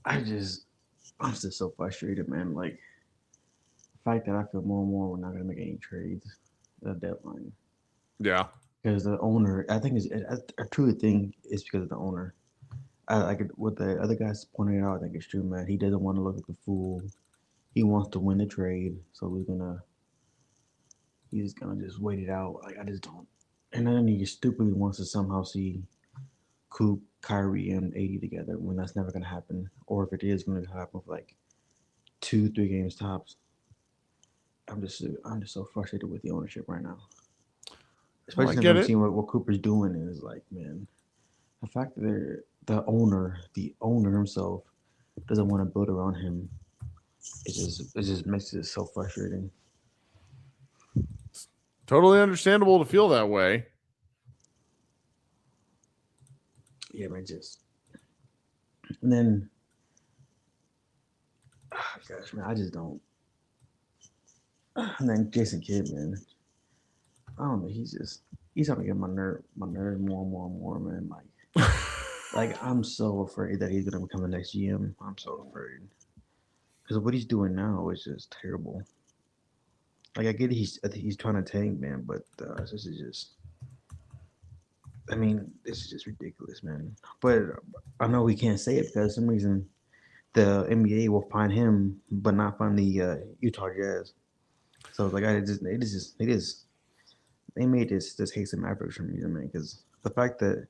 I'm just so frustrated, man. Like, the fact that I feel more and more we're not going to make any trades at the deadline. Yeah. Because the owner, I think, I truly think it's because of the owner. Like what the other guys pointed out, I think it's true, man. He doesn't want to look like a fool. He wants to win the trade, so he's gonna just wait it out. Like I just don't. And then he stupidly wants to somehow see Coop, Kyrie, and AD together when that's never gonna happen. Or if it is gonna happen for like 2-3 games tops. I'm just so frustrated with the ownership right now. Especially since I'm seeing what Cooper's doing is like, man, the fact that the owner himself doesn't want to build around him, it just makes it so frustrating. Totally understandable to feel that way. Yeah, man, and then, gosh, man, I just don't. And then Jason Kidd, man, I don't know. He's trying to get my nerve more and more, man. Like I'm so afraid that he's gonna become the next GM. I'm so afraid because what he's doing now is just terrible. Like I get he's trying to tank, man, but this is just. I mean, this is just ridiculous, man. But I know we can't say it because for some reason the NBA will find him, but not find the Utah Jazz. So it's like they made this hate some Mavericks for me, man. Because the fact that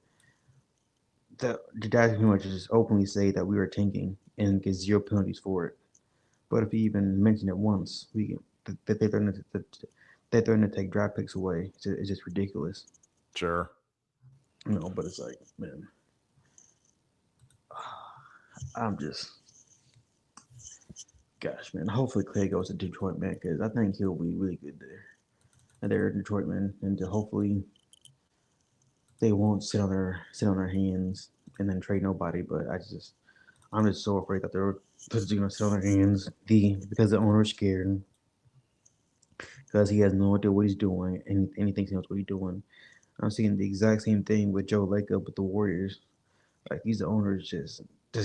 the Jazz pretty much just openly say that we were tanking and get 0 penalties for it. But if he even mentioned it once, they're threatening to take draft picks away. It's just ridiculous. Sure. No, but it's like, man, I'm just, gosh, man. Hopefully Clay goes to Detroit, man, because I think he'll be really good there. And they're in Detroit, man, and hopefully they won't sit on their hands and then trade nobody. But I'm just so afraid that they're just gonna sit on their hands because the owner's scared because he has no idea what he's doing and he thinks he knows what he's doing. I'm seeing the exact same thing with Joe Lacob with the Warriors. Like these owners just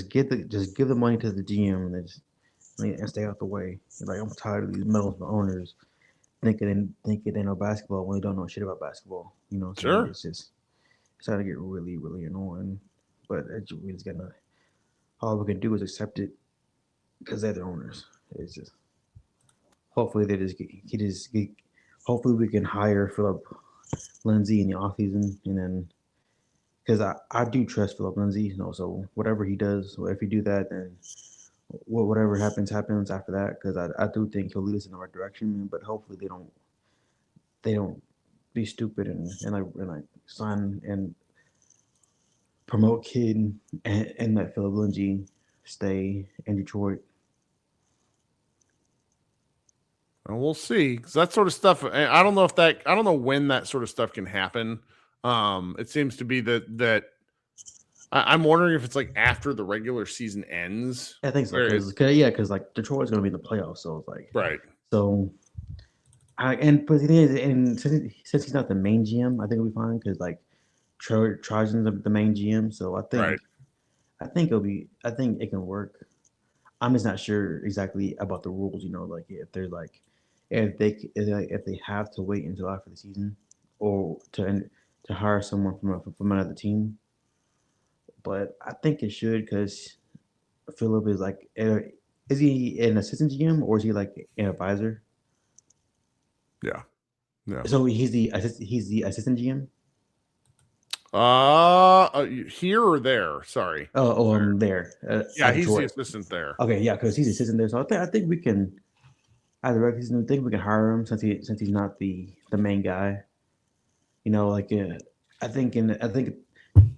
give the money to the GM and stay out the way. Like I'm tired of these middle owners thinking they know basketball when they don't know shit about basketball. You know, so sure. It's starting to get really, really annoying. But we just gonna all we can do is accept it because they're the owners. It's just hopefully hopefully we can hire Philip Lindsay in the offseason, and then because I do trust Philip Lindsay, you know, so whatever he does, or if he do that, then whatever happens after that, because I do think he'll lead us in the right direction, but hopefully they don't be stupid and like sign and promote Kid and let Philip Lindsay stay in Detroit. And we'll see, because that sort of stuff. I don't know when that sort of stuff can happen. It seems to be that I'm wondering if it's like after the regular season ends. I think so, because like Detroit's going to be in the playoffs, so it's like right. So, but the thing is, and since he's not the main GM, I think it'll be fine because like Trajan's the main GM, so I think it can work. I'm just not sure exactly about the rules, you know, like if they're like if they have to wait until after the season or to hire someone from another team. But I think it should, because Philip is like, is he an assistant GM or is he like an advisor? Yeah. So he's the assistant GM. Here or there? Sorry. There. Yeah, he's the assistant there. Okay, yeah, because he's the assistant there. So I think we can, at the regular season, I think we can hire him since he's not the main guy. You know, like I think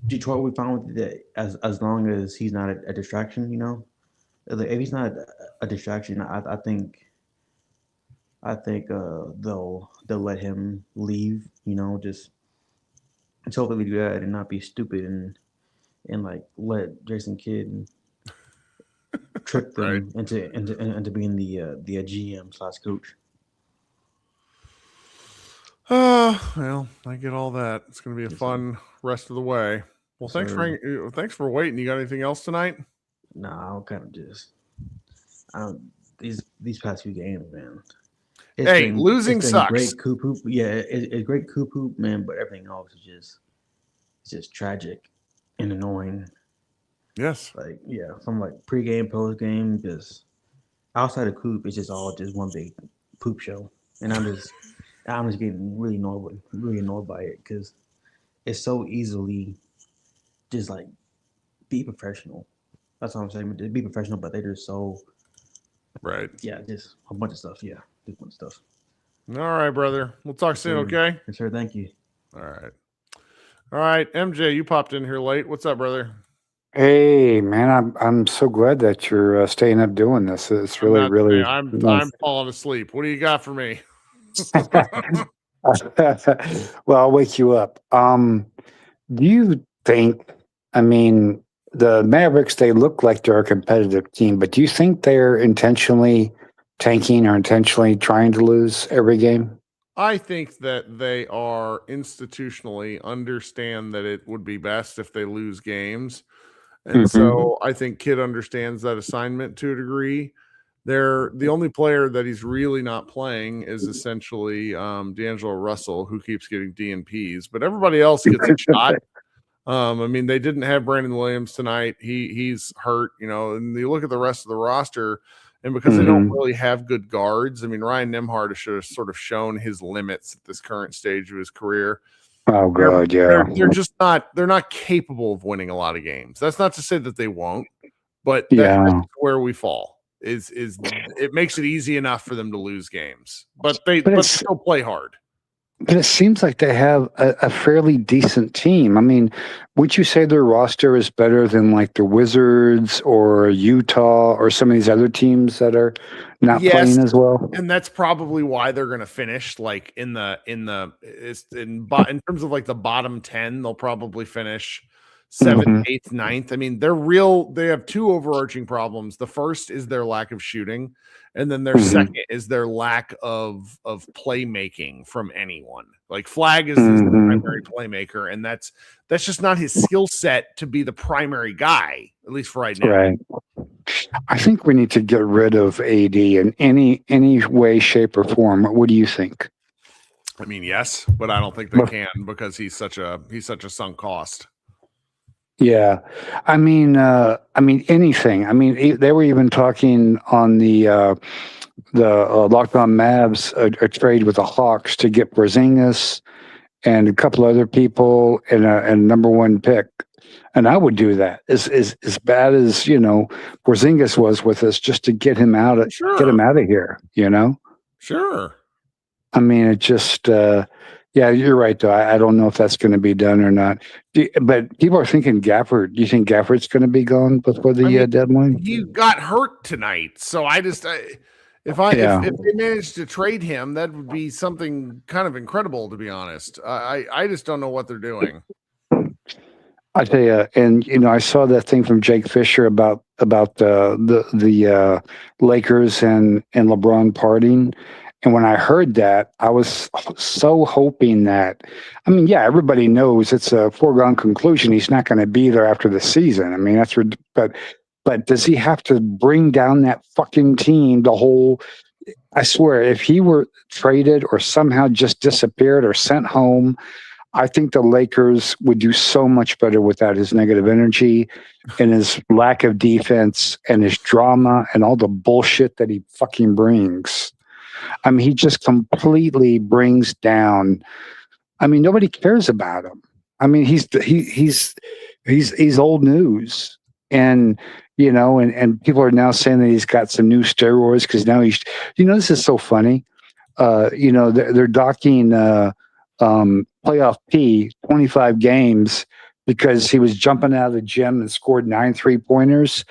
Detroit we found with that as long as he's not a distraction. You know, if he's not a distraction, I think they'll let him leave. You know, just hopefully do that and not be stupid and like let Jason Kidd trick them into being the GM / coach. Well, I get all that. It's going to be a fun rest of the way. Well, thanks for waiting. You got anything else tonight? No, I'll kind of just these past few games, man. Losing sucks. Great coup hoop, yeah, it's great coup hoop, man. But everything else is just tragic and annoying. Yes, like from like pregame, postgame, just outside of coop, it's just all just one big poop show, and I'm just getting really annoyed by it because it's so easily just like be professional. That's what I'm saying. Be professional, but they're just so right. Yeah, just a bunch of stuff. Yeah, just a bunch of stuff. All right, brother. We'll talk soon. Okay. Yes, sir. Thank you. All right. MJ, you popped in here late. What's up, brother? Hey, man, I'm so glad that you're staying up doing this. It's really. I'm falling asleep. What do you got for me? Well, I'll wake you up. Do you think? I mean, the Mavericks, they look like they're a competitive team, but do you think they're intentionally tanking or intentionally trying to lose every game? I think that they are institutionally understand that it would be best if they lose games. And so I think Kidd understands that assignment to a degree. The only player that he's really not playing is essentially D'Angelo Russell, who keeps getting DNPs, but everybody else gets a shot. I mean, they didn't have Brandon Williams tonight. He's hurt, you know, and you look at the rest of the roster, and because they don't really have good guards, I mean, Ryan Nembhard should have sort of shown his limits at this current stage of his career. Oh God, yeah. They're just they're not capable of winning a lot of games. That's not to say that they won't, but that's where we fall. Is it makes it easy enough for them to lose games, but they still play hard. But it seems like they have a fairly decent team. I mean, would you say their roster is better than like the Wizards or Utah or some of these other teams that are not playing as well? And that's probably why they're going to finish like in terms of like the bottom 10, they'll probably finish 7th, 8th, 9th. I mean, they have two overarching problems. The first is their lack of shooting, and then their second is their lack of playmaking from anyone. Like Flagg is the primary playmaker, and that's just not his skill set to be the primary guy, at least for right now. Right. I think we need to get rid of AD in any way, shape, or form. What do you think? I mean, yes, but I don't think they can because he's such a sunk cost. Yeah, I mean anything. I mean, they were even talking on the Locked On Mavs a trade with the Hawks to get Porzingis and a couple other people and a number one pick. And I would do that as bad as Porzingis was with us, just to get him out of here. Sure. I mean, it just. Yeah, you're right, though. I don't know if that's going to be done or not. But people are thinking Gafford. Do you think Gafford's going to be gone before the deadline? He got hurt tonight, so if they managed to trade him, that would be something kind of incredible, to be honest. I just don't know what they're doing. I tell you, and I saw that thing from Jake Fisher about the Lakers and LeBron partying. And when I heard that, I was so hoping that, everybody knows it's a foregone conclusion. He's not going to be there after the season. I mean, but does he have to bring down that fucking team? I swear, if he were traded or somehow just disappeared or sent home, I think the Lakers would do so much better without his negative energy and his lack of defense and his drama and all the bullshit that he fucking brings. I mean, he just completely brings down. I mean, nobody cares about him. I mean, he's old news, and and people are now saying that he's got some new steroids because now he's. This is so funny. They're docking playoff P 25 games because he was jumping out of the gym and scored 9 3-pointers.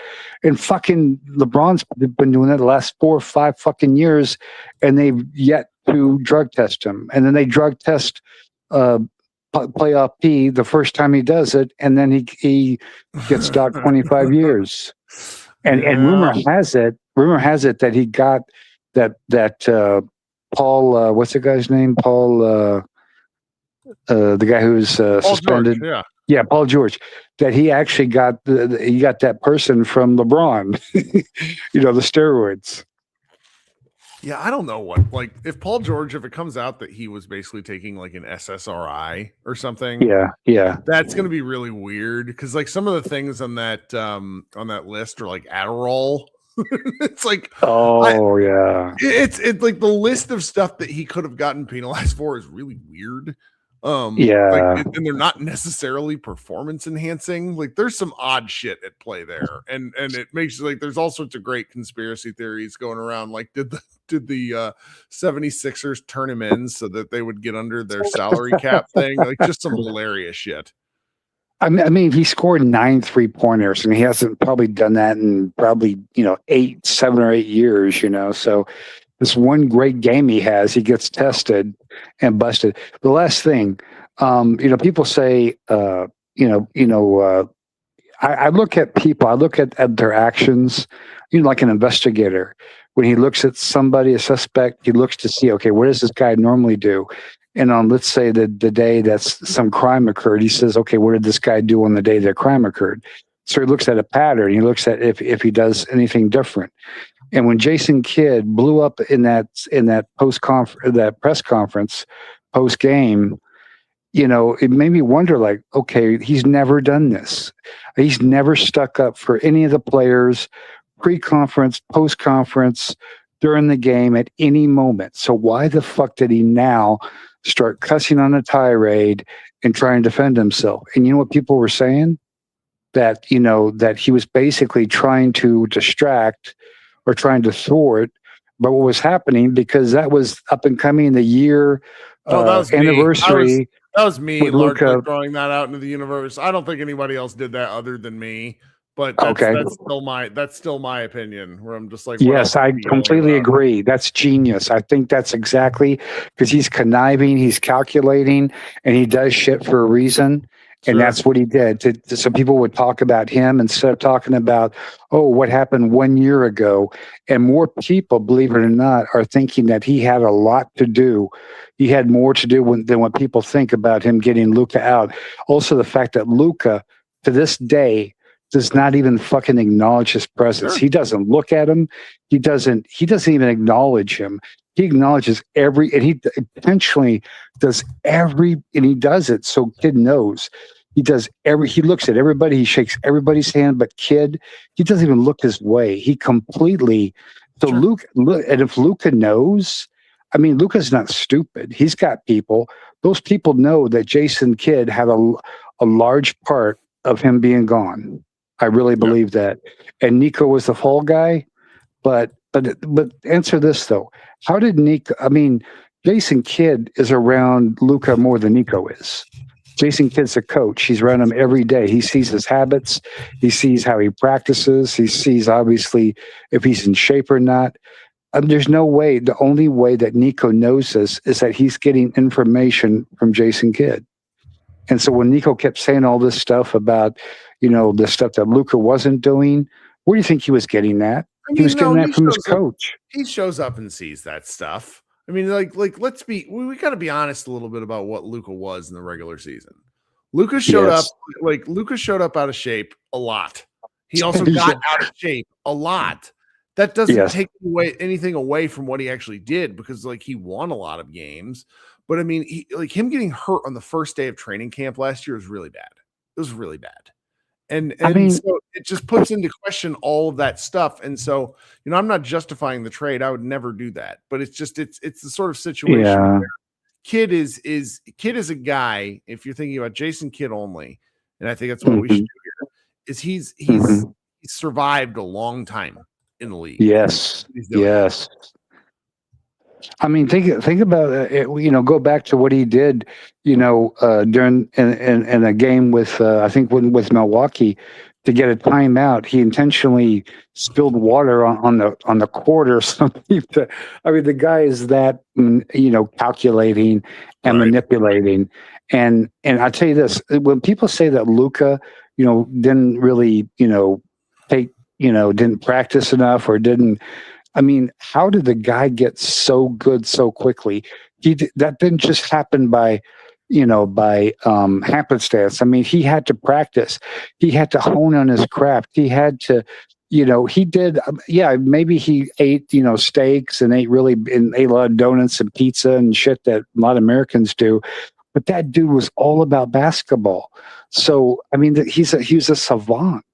And fucking LeBron's been doing that the last 4 or 5 fucking years, and they've yet to drug test him. And then they drug test playoff P the first time he does it, and then he gets docked 25 years. And rumor has it that he got that Paul what's the guy's name? Paul the guy who's suspended. George, yeah, Paul George. That he actually got he got that person from LeBron. The steroids. Yeah, I don't know what, if Paul George, if it comes out that he was basically taking like an SSRI or something. Yeah. That's going to be really weird because some of the things on that list are like Adderall. It's like, it's like the list of stuff that he could have gotten penalized for is really weird. And they're not necessarily performance enhancing. Like there's some odd shit at play there, and it makes there's all sorts of great conspiracy theories going around. Like did the 76ers turn him in so that they would get under their salary cap thing? Like just some hilarious shit. I mean, he scored 9 3-pointers, and he hasn't probably done that in probably 7 or 8 years. So. This one great game he has, he gets tested and busted. The last thing, people say, I look at people, I look at their actions, like an investigator. When he looks at somebody, a suspect, he looks to see, okay, what does this guy normally do? And on, let's say, the day that some crime occurred, he says, okay, what did this guy do on the day that crime occurred? So he looks at a pattern. He looks at if he does anything different. And when Jason Kidd blew up in that press conference post game, it made me wonder, okay, he's never done this. He's never stuck up for any of the players, pre-conference, post-conference, during the game at any moment. So why the fuck did he now start cussing on a tirade and trying to defend himself? And you know what people were saying? That he was basically trying to distract or trying to thwart, but what was happening, because that was up and coming the year that was anniversary. That was me largely throwing that out into the universe. I don't think anybody else did that other than me, but that's still my opinion, where I'm just like, yes, I completely agree. That's genius. I think that's exactly because he's conniving, he's calculating, and he does shit for a reason. And that's what he did. So people would talk about him instead of talking about, what happened 1 year ago. And more people, believe it or not, are thinking that he had a lot to do. He had more to do than what people think about him getting Luka out. Also, the fact that Luka, to this day, does not even fucking acknowledge his presence. He doesn't look at him. He doesn't even acknowledge him. He acknowledges and he intentionally does and he does it so Kid knows. He does he looks at everybody, he shakes everybody's hand, but Kidd, he doesn't even look his way. He completely so Sure. Luke, and if Luka knows, I mean, Luka's not stupid. He's got people. Those people know that Jason Kidd had a large part of him being gone. I really believe that. And Nico was the fall guy. But answer this though. How did Nico, I mean, Jason Kidd is around Luka more than Nico is. Jason Kidd's a coach. He's around him every day. He sees his habits. He sees how he practices. He sees, obviously, if he's in shape or not. There's no way. The only way that Nico knows this is that he's getting information from Jason Kidd. And so when Nico kept saying all this stuff about, the stuff that Luka wasn't doing, where do you think he was getting that? He was getting that from his coach. He shows up and sees that stuff. I mean, we got to be honest a little bit about what Luka was in the regular season. Luka showed up out of shape a lot. He also got out of shape a lot. That doesn't take anything away from what he actually did, because he won a lot of games. But I mean, him getting hurt on the first day of training camp last year was really bad. It was really bad. And I mean, so it just puts into question all of that stuff. And so, I'm not justifying the trade. I would never do that. But it's just it's the sort of situation where Kidd is a guy, if you're thinking about Jason Kidd only, and I think that's what we should do here, is he's survived a long time in the league. Yes. Yes. I mean, think about it. Go back to what he did, during in a game with I think with Milwaukee to get a timeout. He intentionally spilled water on the court or something. I mean, the guy is that calculating and manipulating. And I tell you this: when people say that Luka, didn't really, didn't practice enough or didn't. I mean, how did the guy get so good so quickly? That didn't just happen by happenstance. I mean, he had to practice. He had to hone on his craft. He had to, he did. Maybe he ate, steaks and ate a lot of donuts and pizza and shit that a lot of Americans do. But that dude was all about basketball. So, I mean, he was a savant.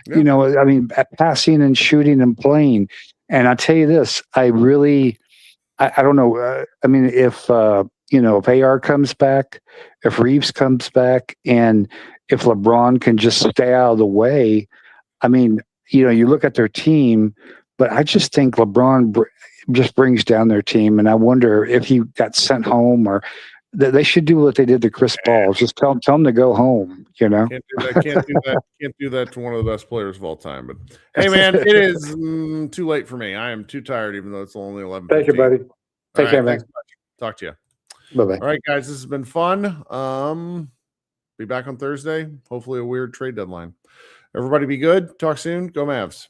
Yeah. I mean, at passing and shooting and playing. And I tell you this, I don't know. I mean, if AR comes back, if Reeves comes back, and if LeBron can just stay out of the way, I mean, you look at their team, but I just think LeBron just brings down their team. And I wonder if he got sent home, or they should do what they did to Chris Paul. Just tell him to go home, Can't do that. Can't do that to one of the best players of all time. But hey, man, it is too late for me. I am too tired, even though it's only 11:15. Thank you, buddy. Take care, man. Talk to you. Bye-bye. All right, guys, this has been fun. Be back on Thursday. Hopefully a weird trade deadline. Everybody be good. Talk soon. Go Mavs.